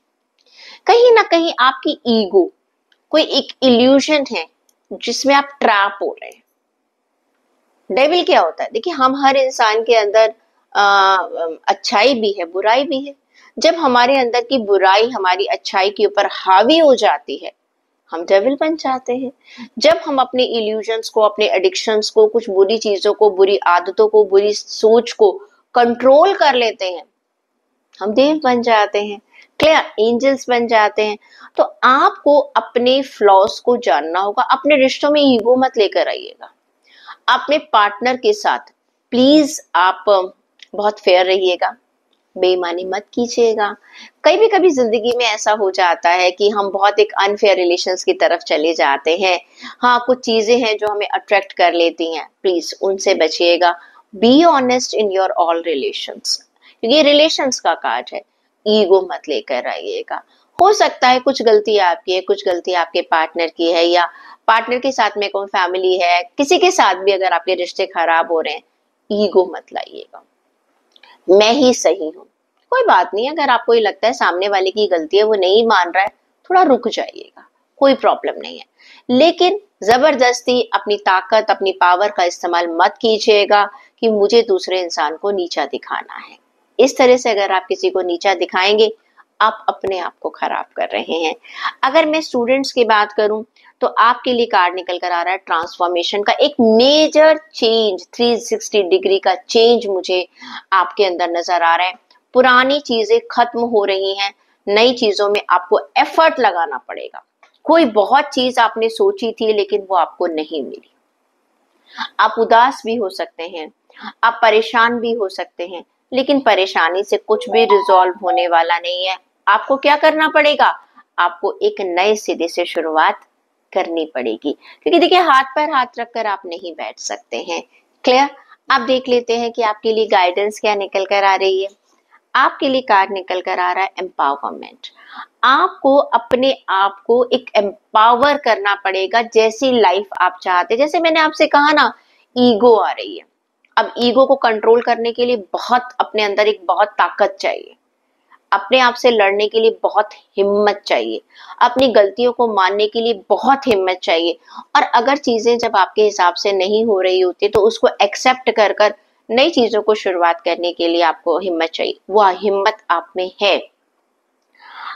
कहीं ना कहीं आपकी ईगो कोई एक इल्यूजन है जिसमें आप ट्रैप हो रहे हैं। डेविल क्या होता है? देखिए, हम हर इंसान के अंदर अच्छाई भी है, बुराई भी है। जब हमारे अंदर की बुराई हमारी अच्छाई के ऊपर हावी हो जाती है हम डेविल बन जाते हैं। जब हम अपने इल्यूजन्स को, अपने एडिक्शंस को, कुछ बुरी चीजों को, बुरी आदतों को, बुरी सोच को कंट्रोल कर लेते हैं हम देव बन जाते हैं। क्लियर? एंजल्स बन जाते हैं। तो आपको अपने फ्लॉज को जानना होगा। अपने रिश्तों में ईगो मत लेकर आइएगा। अपने पार्टनर के साथ प्लीज आप बहुत फेयर रहिएगा, बेईमानी मत कीजिएगा। कभी जिंदगी में ऐसा हो जाता है कि हम बहुत एक अनफेयर रिलेशंस की तरफ चले जाते हैं। हाँ, कुछ चीजें हैं जो हमें अट्रैक्ट कर लेती हैं, प्लीज उनसे बचिएगा। Be honest in your all relations, क्योंकि रिलेशंस का कार्ड है। ईगो मत लेकर आइएगा। हो सकता है कुछ गलती आपकी है, कुछ गलती आपके पार्टनर की है, या पार्टनर के साथ में कोई फैमिली है, किसी के साथ भी अगर आपके रिश्ते खराब हो रहे हैं, ईगो मत लाइएगा। मैं ही सही हूँ, कोई बात नहीं। अगर आपको ये लगता है सामने वाले की गलती है, वो नहीं मान रहा है, थोड़ा रुक जाइएगा, कोई प्रॉब्लम नहीं है। लेकिन जबरदस्ती अपनी ताकत, अपनी पावर का इस्तेमाल मत कीजिएगा कि मुझे दूसरे इंसान को नीचा दिखाना है। इस तरह से अगर आप किसी को नीचा दिखाएंगे आप अपने आप को खराब कर रहे हैं। अगर मैं स्टूडेंट्स की बात करूं तो आपके लिए कार्ड निकल कर आ रहा है ट्रांसफॉर्मेशन का। एक मेजर चेंज, 360 डिग्री का चेंज मुझे आपके अंदर नजर आ रहा है। पुरानी चीजें खत्म हो रही हैं, नई चीजों में आपको एफर्ट लगाना पड़ेगा। कोई बहुत चीज आपने सोची थी लेकिन वो आपको नहीं मिली। आप उदास भी हो सकते हैं, आप परेशान भी हो सकते हैं, लेकिन परेशानी से कुछ भी रिजॉल्व होने वाला नहीं है। आपको क्या करना पड़ेगा? आपको एक नए सिरे से शुरुआत करनी पड़ेगी, क्योंकि देखिए हाथ पर हाथ रखकर आप नहीं बैठ सकते हैं। क्लियर? आप देख लेते हैं कि आपके लिए गाइडेंस क्या निकल कर आ रही है। आपके लिए कार्ड निकल कर आ रहा है एम्पावरमेंट। आपको अपने आप को एक एम्पावर करना पड़ेगा, जैसी लाइफ आप चाहते। जैसे मैंने आपसे कहा ना, ईगो आ रही है। अब ईगो को कंट्रोल करने के लिए बहुत अपने अंदर एक बहुत ताकत चाहिए, अपने आप से लड़ने के लिए बहुत हिम्मत चाहिए, अपनी गलतियों को मानने के लिए बहुत हिम्मत चाहिए। और अगर चीजें जब आपके हिसाब से नहीं हो रही होती तो उसको एक्सेप्ट कर कर नई चीजों को शुरुआत करने के लिए आपको हिम्मत चाहिए। वो हिम्मत आप में है।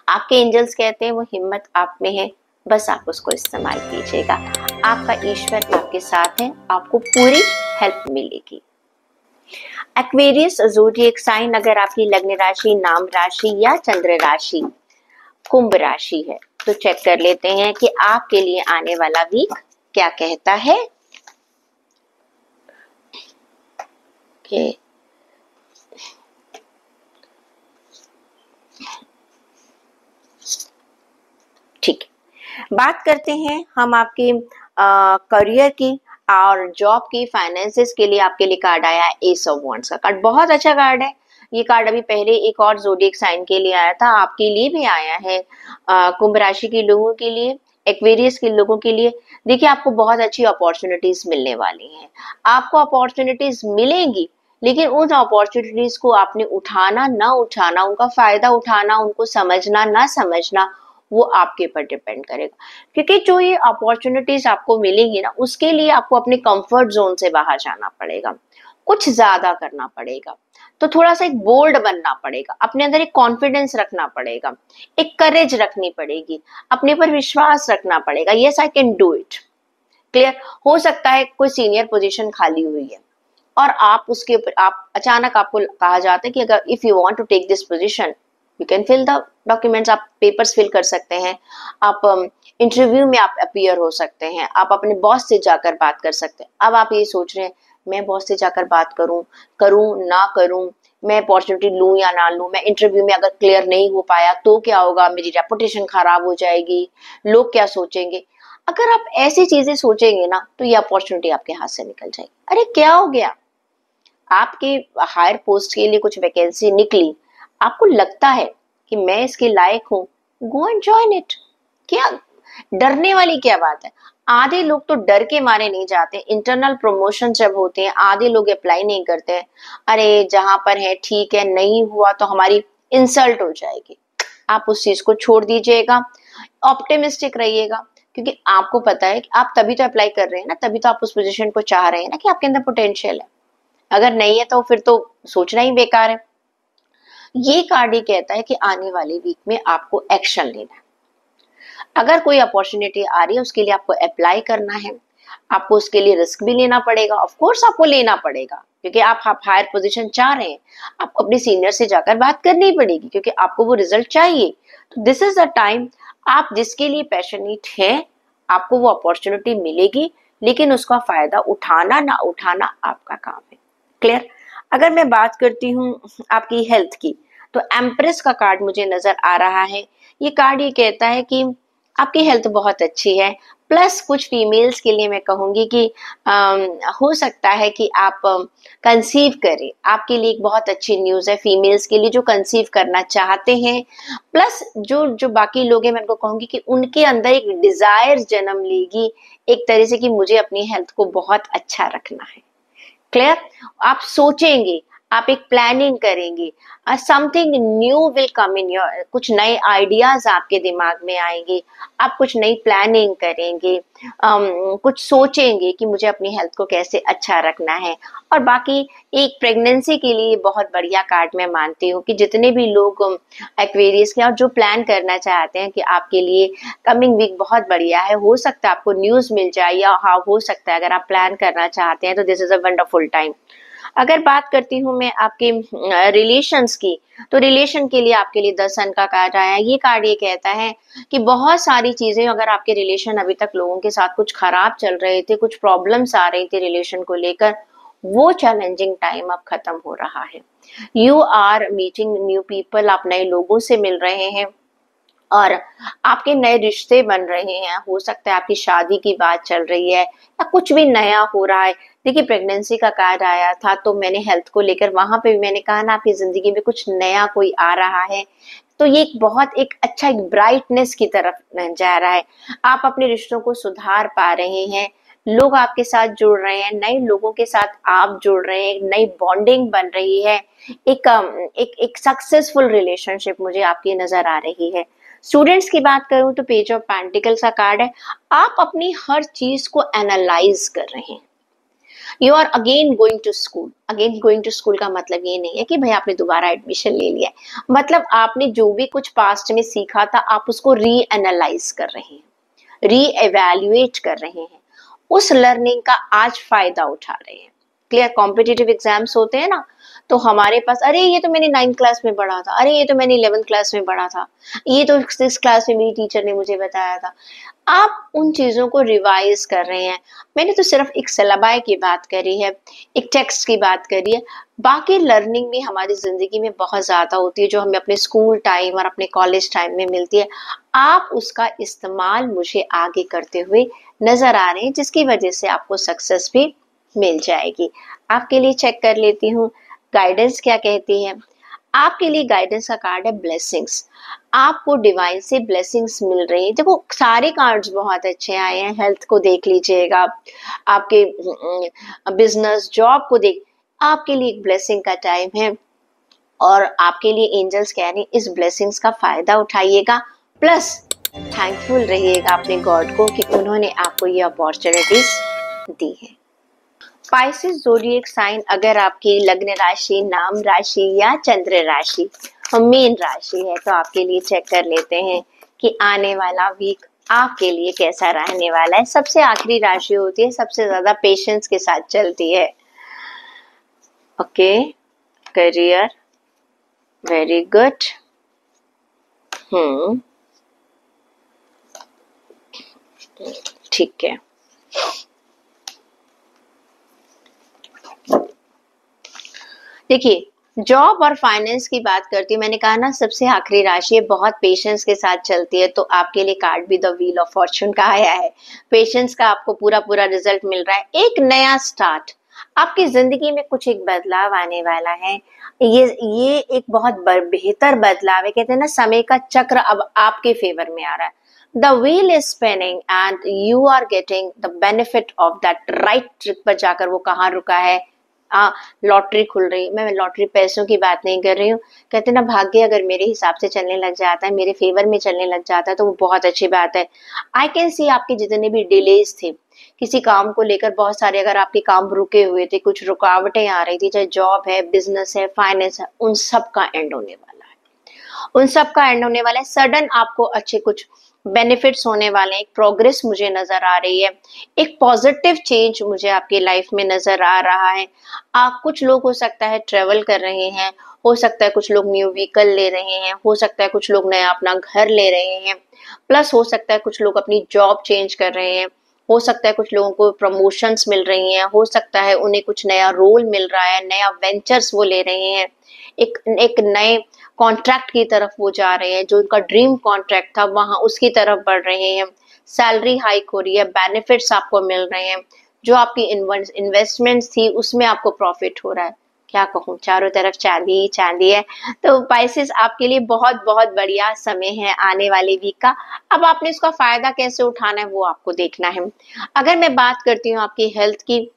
आपके एंजल्स कहते हैं वो हिम्मत आप में है, बस आप उसको इस्तेमाल कीजिएगा। आपका ईश्वर आपके साथ है, आपको पूरी हेल्प मिलेगी। एक्वेरियस ज़ोडिएक साइन अगर आपकी लग्न राशि, नाम राशि या चंद्र राशि कुंभ राशि है तो चेक कर लेते हैं कि आपके लिए आने वाला वीक क्या कहता है। ठीक है, बात करते हैं हम आपके करियर की और जॉब की, फाइनेंसेस के लिए आपके लिए कार्ड आया है एस ऑफ वॉन्ड्स का कार्ड। बहुत अच्छा कार्ड है ये कार्ड। अभी पहले एक और ज़ोडिएक साइन के लिए आया था, आपके लिए भी आया है। कुंभ राशि के लोगों के लिए, एक्वेरियस के लोगों के लिए देखिए आपको बहुत अच्छी अपॉर्चुनिटीज मिलने वाली हैं। आपको अपॉर्चुनिटीज मिलेंगी, लेकिन उन अपॉर्चुनिटीज को आपने उठाना ना उठाना, उनका फायदा उठाना, उनको समझना ना समझना, वो आपके ऊपर डिपेंड करेगा। क्योंकि जो ये अपॉर्चुनिटीज आपको मिलेंगी ना, उसके लिए आपको अपने कंफर्ट जोन से बाहर जाना पड़ेगा, कुछ ज्यादा करना पड़ेगा। तो थोड़ा सा एक बोल्ड बनना पड़ेगा, अपने अंदर एक कॉन्फिडेंस रखना पड़ेगा, एक करेज रखनी पड़ेगी, अपने पर विश्वास रखना पड़ेगा। Yes I can do it. Clear? हो सकता है कोई सीनियर पोजीशन खाली हुई है और आप उसके ऊपर आप अचानक आपको कहा जाता है कि अगर if you want to take this position you can fill the documents, आप पेपर्स फिल कर सकते हैं, आप इंटरव्यू में आप अपीयर हो सकते हैं, आप अपने बॉस से जाकर बात कर सकते हैं। अब आप ये सोच रहे हैं मैं बॉस से जाकर बात करूं, करूं ना करूं, मैं अपॉर्चुनिटी लूं या ना लूं, मैं इंटरव्यू में अगर क्लियर नहीं हो पाया तो क्या होगा, मेरी रेपुटेशन खराब हो जाएगी, लोग क्या सोचेंगे। अगर आप ऐसी चीजें सोचेंगे ना तो ये अपॉर्चुनिटी आपके हाथ से निकल जाएगी। अरे क्या हो गया, आपके हायर पोस्ट के लिए कुछ वैकेंसी निकली, आपको लगता है कि मैं इसके लायक हूँ, गो एंड जॉइन इट। क्या डरने वाली क्या बात है? आधे लोग तो डर के मारे नहीं जाते। इंटरनल प्रमोशन जब होते हैं आधे लोग अप्लाई नहीं करते हैं, अरे जहां पर है ठीक है, नहीं हुआ तो हमारी इंसल्ट हो जाएगी। आप उस चीज को छोड़ दीजिएगा, ऑप्टिमिस्टिक रहिएगा, क्योंकि आपको पता है कि आप तभी तो अप्लाई कर रहे हैं ना, तभी तो आप उस पोजीशन को चाह रहे हैं ना कि आपके अंदर पोटेंशियल है। अगर नहीं है तो फिर तो सोचना ही बेकार है। ये कार्ड ही कहता है कि आने वाले वीक में आपको एक्शन लेना है। अगर कोई अपॉर्चुनिटी आ रही है उसके लिए आपको अप्लाई करना है, आपको उसके लिए रिस्क भी लेना पड़ेगा। ऑफ कोर्स आपको लेना पड़ेगा, क्योंकि आप हायर पोजीशन चाह रहे हैं, आपको अपने सीनियर से जाकर बात करनी पड़ेगी, क्योंकि आपको वो रिजल्ट चाहिए। तो दिस इज द टाइम, आप जिसके लिए पैशनेट है आपको वो अपॉर्चुनिटी मिलेगी, लेकिन उसका फायदा उठाना ना उठाना आपका काम है। क्लियर? अगर मैं बात करती हूँ आपकी हेल्थ की, तो एम्प्रेस का कार्ड मुझे नजर आ रहा है। ये कार्ड ये कहता है कि आपकी हेल्थ बहुत अच्छी है। प्लस कुछ फीमेल्स के लिए मैं कहूंगी कि हो सकता है कि आप कंसीव करें। आपके लिए एक बहुत अच्छी न्यूज़ है फीमेल्स के लिए जो कंसीव करना चाहते हैं। प्लस जो जो बाकी लोग हैं मैं उनको कहूंगी कि उनके अंदर एक डिजायर जन्म लेगी, एक तरह से कि मुझे अपनी हेल्थ को बहुत अच्छा रखना है। क्लियर? आप सोचेंगे, आप एक प्लानिंग करेंगे, something new will come in your, कुछ नए आइडियाज आपके दिमाग में आएंगे, आप कुछ नई प्लानिंग करेंगे, कुछ सोचेंगे कि मुझे अपनी हेल्थ को कैसे अच्छा रखना है। और बाकी एक प्रेगनेंसी के लिए बहुत बढ़िया कार्ड मैं मानती हूँ कि जितने भी लोग एक्वेरियस के और जो प्लान करना चाहते हैं कि आपके लिए कमिंग वीक बहुत बढ़िया है, हो सकता है आपको न्यूज मिल जाए, या हाँ हो सकता है अगर आप प्लान करना चाहते हैं तो this is a wonderful time. अगर बात करती हूँ मैं आपके रिलेशंस की, तो रिलेशन के लिए आपके लिए 10 सन का कार्ड आया है। ये कार्ड ये कहता है कि बहुत सारी चीजें, अगर आपके रिलेशन अभी तक लोगों के साथ कुछ खराब चल रहे थे, कुछ प्रॉब्लम्स आ रही थी रिलेशन को लेकर, वो चैलेंजिंग टाइम अब खत्म हो रहा है। You are meeting new people, आप नए लोगों से मिल रहे हैं और आपके नए रिश्ते बन रहे हैं। हो सकता है आपकी शादी की बात चल रही है या कुछ भी नया हो रहा है। देखिए, प्रेगनेंसी का कार्ड आया था तो मैंने हेल्थ को लेकर वहां पे भी मैंने कहा ना, आपकी जिंदगी में कुछ नया कोई आ रहा है, तो ये एक बहुत एक अच्छा एक ब्राइटनेस की तरफ जा रहा है। आप अपने रिश्तों को सुधार पा रहे हैं, लोग आपके साथ जुड़ रहे हैं, नए लोगों के साथ आप जुड़ रहे हैं, नई बॉन्डिंग बन रही है। एक सक्सेसफुल रिलेशनशिप मुझे आपकी नजर आ रही है। स्टूडेंट्स की बात करूं तो पेज ऑफ पेंटिकल्स का कार्ड है। आप अपनी हर चीज को एनालाइज कर रहे हैं। You are again going to school. Again going to school का मतलब ये नहीं है कि भाई आपने दोबारा एडमिशन ले लिया है, मतलब आपने जो भी कुछ पास्ट में सीखा था आप उसको री एनालाइज कर रहे हैं, री एवेल्युएट कर रहे हैं, उस लर्निंग का आज फायदा उठा रहे हैं। क्लियर, कॉम्पिटिटिव एग्जाम्स होते हैं ना, तो हमारे पास, अरे ये तो मैंने 9th क्लास में पढ़ा था, अरे ये तो मैंने 11th क्लास में पढ़ा था, ये तो 6th क्लास में मेरी टीचर ने मुझे बताया था। आप उन चीजों को रिवाइज कर रहे हैं। मैंने तो सिर्फ एक सिलेबस की बात करी है, एक टेक्स्ट की बात करी है। बाकी लर्निंग भी हमारी जिंदगी में बहुत ज्यादा होती है जो हमें अपने स्कूल टाइम और अपने कॉलेज टाइम में मिलती है। आप उसका इस्तेमाल मुझे आगे करते हुए नजर आ रहे हैं, जिसकी वजह से आपको सक्सेस भी मिल जाएगी। आपके लिए चेक कर लेती हूँ गाइडेंस क्या कहती है। आपके लिए गाइडेंस का कार्ड है ब्लेसिंग्स। आपको डिवाइन से ब्लेसिंग्स मिल रही है। देखो, सारे कार्ड्स बहुत अच्छे आए हैं। हेल्थ को देख लीजिएगा, आपके बिजनेस जॉब को देख, आपके लिए एक ब्लेसिंग का टाइम है और आपके लिए एंजल्स कह रहे हैं इस ब्लेसिंग्स का फायदा उठाइएगा, प्लस थैंकफुल रहिएगा अपने गॉड को कि उन्होंने आपको ये अपॉर्चुनिटीज दी है। स्पाइसिस ज़ोडिएक साइन, अगर आपकी लग्न राशि, नाम राशि या चंद्र राशि मेन राशि है, तो आपके लिए चेक कर लेते हैं कि आने वाला वीक आपके लिए कैसा रहने वाला है। सबसे आखिरी राशि होती है, सबसे ज्यादा पेशेंस के साथ चलती है। Okay, career very good. ठीक है। देखिए, जॉब और फाइनेंस की बात करती हूँ, मैंने कहा ना सबसे आखिरी राशि है, बहुत पेशेंस के साथ चलती है, तो आपके लिए कार्ड भी द व्हील ऑफ फॉर्चून का आया है। पेशेंस का आपको पूरा पूरा रिजल्ट मिल रहा है। एक नया स्टार्ट, आपकी जिंदगी में कुछ एक बदलाव आने वाला है। ये एक बहुत बेहतर बदलाव है। कहते हैं ना, समय का चक्र अब आपके फेवर में आ रहा है। The wheel is spinning and you are getting the benefit of that. Right trick पर जाकर वो कहाँ रुका है, लॉटरी खुल रही। मैं लॉटरी पैसों की बात नहीं कर रही हूँ। कहते ना, भाग्य अगर मेरे हिसाब से चलने लग जाता है, मेरे फेवर में चलने लग जाता है, तो वो बहुत अच्छी बात है। आई कैन सी आपके जितने भी डिलेज थे किसी काम को लेकर, बहुत सारे अगर आपके काम रुके हुए थे, कुछ रुकावटें आ रही थी, चाहे जॉब है, बिजनेस है, फाइनेंस है, उन सब का एंड होने वाला है। उन सब का एंड होने वाला है। सडन आपको अच्छे कुछ बेनिफिट्स होने वाले हैं। एक प्रोग्रेस मुझे नजर आ रही है, एक पॉजिटिव चेंज मुझे आपकी लाइफ में नजर आ रहा है। आप कुछ लोग हो सकता है ट्रेवल कर रहे हैं, हो सकता है कुछ लोग न्यू व्हीकल ले रहे हैं, हो सकता है कुछ लोग नया अपना घर ले रहे हैं, प्लस हो सकता है कुछ लोग अपनी जॉब चेंज कर रहे हैं, हो सकता है कुछ लोगों को प्रमोशंस मिल रही हैं, हो सकता है उन्हें कुछ नया रोल मिल रहा है, नया वेंचर्स वो ले रहे हैं, एक नए कॉन्ट्रैक्ट की तरफ वो जा रहे हैं, जो उनका ड्रीम कॉन्ट्रैक्ट था वहां उसकी तरफ बढ़ रहे हैं। सैलरी हाइक हो रही है, बेनिफिट्स आपको मिल रहे हैं, जो आपकी इन्वेस्टमेंट्स थी उसमें आपको प्रॉफिट हो रहा है। क्या कहूँ, चारों तरफ चांदी ही चांदी है। तो पाइसेस आपके लिए बहुत बहुत बढ़िया समय है आने वाले वीक का। अब आपने इसका फायदा कैसे उठाना है वो आपको देखना है। अगर मैं बात करती हूँ आपकी हेल्थ की,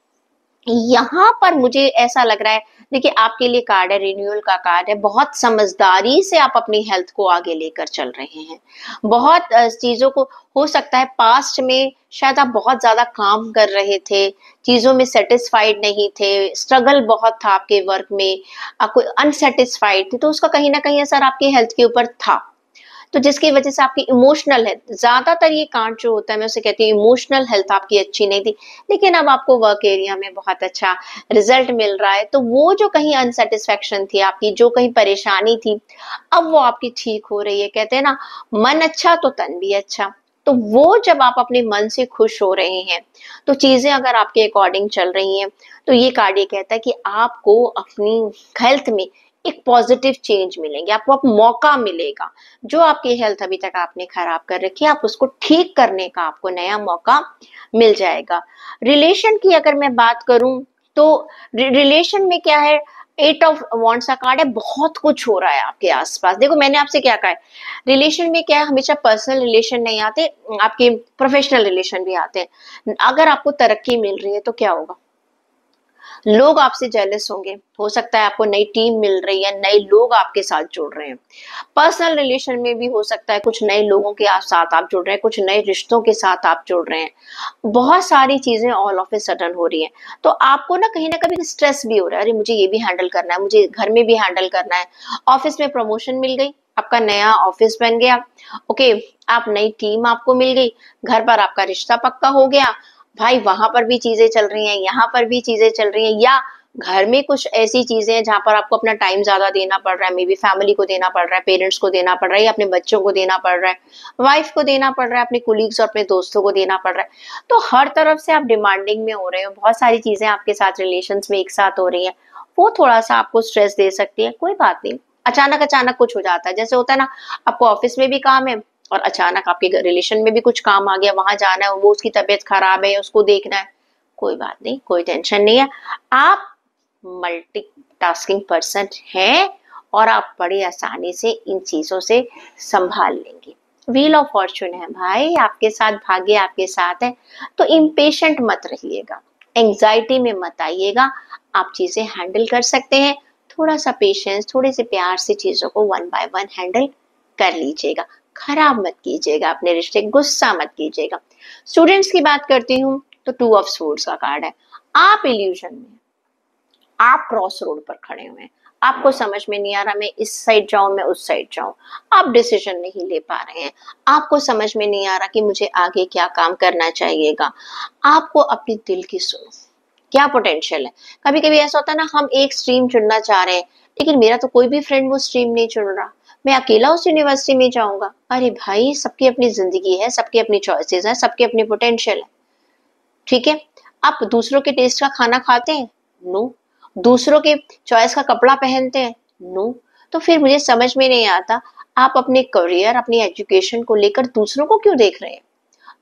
यहाँ पर मुझे ऐसा लग रहा है, देखिए आपके लिए कार्ड है, रिन्यूअल का कार्ड है। बहुत समझदारी से आप अपनी हेल्थ को आगे लेकर चल रहे हैं। बहुत चीजों को, हो सकता है पास्ट में शायद आप बहुत ज्यादा काम कर रहे थे, चीजों में सेटिस्फाइड नहीं थे, स्ट्रगल बहुत था आपके वर्क में, आपको अनसेटिस्फाइड थे, तो उसका कहीं ना कहीं असर आपकी हेल्थ के ऊपर था। तो जिसकी वजह से आपकी इमोशनल हेल्थ, ज़्यादातर ये कांड जो होता है मैं उसे कहती हूँ इमोशनल हेल्थ आपकी अच्छी नहीं थी, लेकिन अब आपको वर्क एरिया में बहुत अच्छा रिजल्ट मिल रहा है, तो वो जो कहीं अनसेटिस्फैक्शन थी आपकी, जो कहीं परेशानी थी, अब वो आपकी ठीक हो रही है। कहते हैं ना, मन अच्छा तो तन भी अच्छा। तो वो जब आप अपने मन से खुश हो रहे हैं, तो चीजें अगर आपके अकॉर्डिंग चल रही हैं, तो ये कार्ड ये कहता है कि आपको अपनी हेल्थ में एक पॉजिटिव चेंज मिलेंगे, आपको अब मौका मिलेगा। जो आपकी हेल्थ अभी तक आपने खराब कर रखी है, आप उसको ठीक करने का आपको नया मौका मिल जाएगा। रिलेशन की अगर मैं बात करूं, तो रिलेशन में क्या है, एट ऑफ वॉन्ट्स का कार्ड है, बहुत कुछ हो रहा है आपके आसपास। देखो मैंने आपसे क्या कहा है, रिलेशन में क्या है, हमेशा पर्सनल रिलेशन नहीं आते, आपके प्रोफेशनल रिलेशन भी आते हैं। अगर आपको तरक्की मिल रही है तो क्या होगा, लोग आपसे जेलस होंगे, हो सकता है आपको नई टीम मिल रही है, नए लोग आपके साथ जुड़ रहे हैं। पर्सनल रिलेशन में भी हो सकता है कुछ नए लोगों के साथ आप जुड़ रहे हैं, कुछ नए रिश्तों के साथ आप जुड़ रहे हैं। बहुत सारी चीजें ऑल ऑफ ए सडन हो रही हैं, तो आपको ना कभी स्ट्रेस भी हो रहा है, अरे मुझे ये भी हैंडल करना है, मुझे घर में भी हैंडल करना है। ऑफिस में प्रमोशन मिल गई, आपका नया ऑफिस बन गया, ओके, आप नई टीम आपको मिल गई, घर पर आपका रिश्ता पक्का हो गया, भाई वहां पर भी चीजें चल रही हैं, यहाँ पर भी चीजें चल रही हैं, या घर में कुछ ऐसी चीजें हैं जहां पर आपको अपना टाइम ज्यादा देना पड़ रहा है, मे बी फैमिली को देना पड़ रहा है, पेरेंट्स को देना पड़ रहा है, या अपने बच्चों को देना पड़ रहा है, वाइफ को देना पड़ रहा है, अपने कुलीग्स और अपने दोस्तों को देना पड़ रहा है। तो हर तरफ से आप डिमांडिंग में हो रहे हो, बहुत सारी चीजें आपके साथ रिलेशन में एक साथ हो रही है, वो थोड़ा सा आपको स्ट्रेस दे सकती है। कोई बात नहीं, अचानक अचानक कुछ हो जाता है, जैसे होता है ना, आपको ऑफिस में भी काम है और अचानक आपके रिलेशन में भी कुछ काम आ गया, वहां जाना है, वो उसकी तबीयत खराब है, उसको देखना है। कोई बात नहीं, कोई टेंशन नहीं है, आप मल्टीटास्किंग पर्सन हैं और आप बड़ी आसानी से इन चीजों से संभाल लेंगे। व्हील ऑफ फॉर्चून है भाई आपके साथ, भाग्य आपके साथ है, तो इम्पेशेंट मत रहिएगा, एंजाइटी में मत आइएगा, आप चीजें हैंडल कर सकते हैं। थोड़ा सा पेशेंस, थोड़े से प्यार से चीजों को वन बाय वन हैंडल कर लीजिएगा, खराब मत कीजिएगा अपने रिश्ते, गुस्सा मत कीजिएगा। स्टूडेंट्स की बात करती हूँ तो टू ऑफ स्वॉर्ड्स का कार्ड है, आप इल्यूजन में, आप क्रॉस रोड पर खड़े हुए हैं, आपको समझ में नहीं आ रहा मैं इस साइड जाऊं मैं उस साइड जाऊं, आप डिसीजन नहीं ले पा रहे हैं, आपको समझ में नहीं आ रहा कि मुझे आगे क्या काम करना चाहिएगा। आपको अपनी दिल की सुनो, क्या पोटेंशियल है। कभी कभी ऐसा होता है ना, हम एक स्ट्रीम चुनना चाह रहे हैं, लेकिन मेरा तो कोई भी फ्रेंड वो स्ट्रीम नहीं चुन रहा, मैं अकेला उस यूनिवर्सिटी में जाऊंगा। अरे भाई, सबकी अपनी जिंदगी है, सबकी अपनी चॉइसेस है, सबके अपनी पोटेंशियल है, ठीक है। आप दूसरों के टेस्ट का खाना खाते हैं? नो। दूसरों के चॉइस का कपड़ा पहनते हैं? नो। तो फिर मुझे समझ में नहीं आता, आप अपने करियर, अपनी एजुकेशन को लेकर दूसरों को क्यों देख रहे हैं?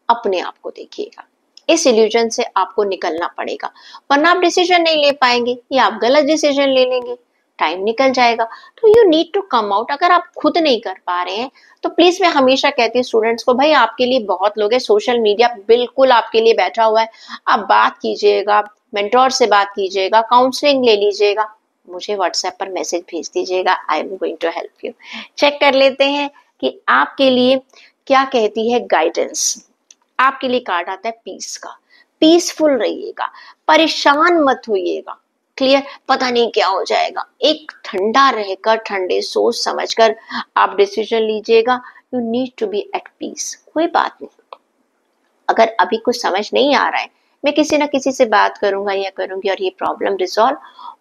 अपने आप को देखिएगा, इस इल्यूजन से आपको निकलना पड़ेगा, वरना आप डिसीजन नहीं ले पाएंगे या आप गलत डिसीजन ले लेंगे, टाइम निकल जाएगा। तो you need to come out. अगर आप खुद नहीं कर पा रहे हैं तो प्लीज, मैं हमेशा कहती हूँ स्टूडेंट्स को, भाई आपके लिए बहुत लोग हैं, सोशल मीडिया बिल्कुल आपके लिए बैठा हुआ है, आप बात कीजिएगा, मेंटोर से बात कीजिएगा, काउंसलिंग ले लीजिएगा, मुझे व्हाट्सएप पर मैसेज भेज दीजिएगा, I am going to help you. Check कर लेते हैं कि आपके लिए क्या कहती है गाइडेंस। आपके लिए कार्ड आता है पीस का, पीसफुल रहिएगा, परेशान मत होइएगा, क्लियर, पता नहीं क्या हो जाएगा, एक ठंडा रहकर, ठंडे सोच समझकर आप डिसीजन लीजिएगा। You need to be at peace. कोई बात नहीं, अगर अभी कुछ समझ नहीं आ रहा है, मैं किसी ना किसी से बात करूंगा या करूंगी और ये प्रॉब्लम रिजॉल्व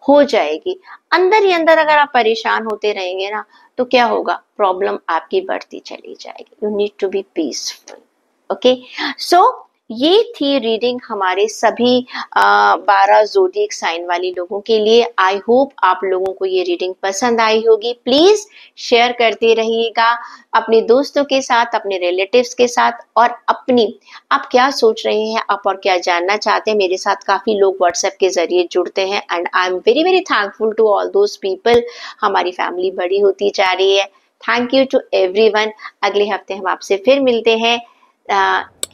हो जाएगी। अंदर ही अंदर अगर आप परेशान होते रहेंगे ना, तो क्या होगा, प्रॉब्लम आपकी बढ़ती चली जाएगी। You need to be peaceful, okay. So ये थी रीडिंग हमारे सभी 12 जोडिएक साइन वाले लोगों के लिए। आई होप आप लोगों को ये रीडिंग पसंद आई होगी। प्लीज शेयर करते रहिएगा अपने दोस्तों के साथ, अपने रिलेटिव्स के साथ, और अपनी, आप क्या सोच रहे हैं, आप और क्या जानना चाहते हैं। मेरे साथ काफी लोग व्हाट्सएप के जरिए जुड़ते हैं, and I am very very thankful to all those people. हमारी फैमिली बड़ी होती जा रही है। Thank you to everyone. अगले हफ्ते हम आपसे फिर मिलते हैं।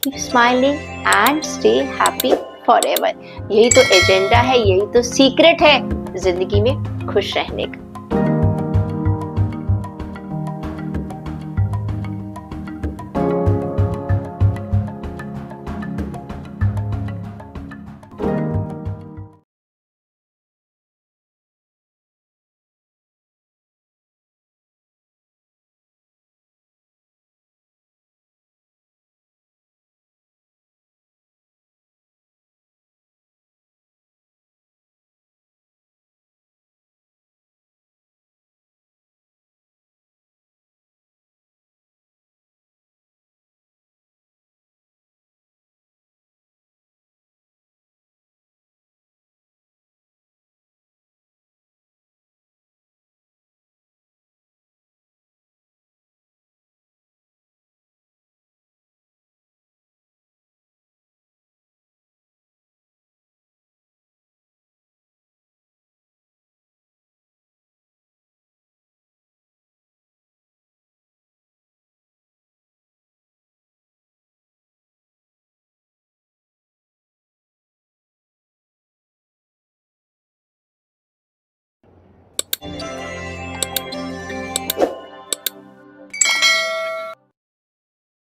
Keep smiling and stay happy forever। यही तो एजेंडा है, यही तो सीक्रेट है जिंदगी में खुश रहने का।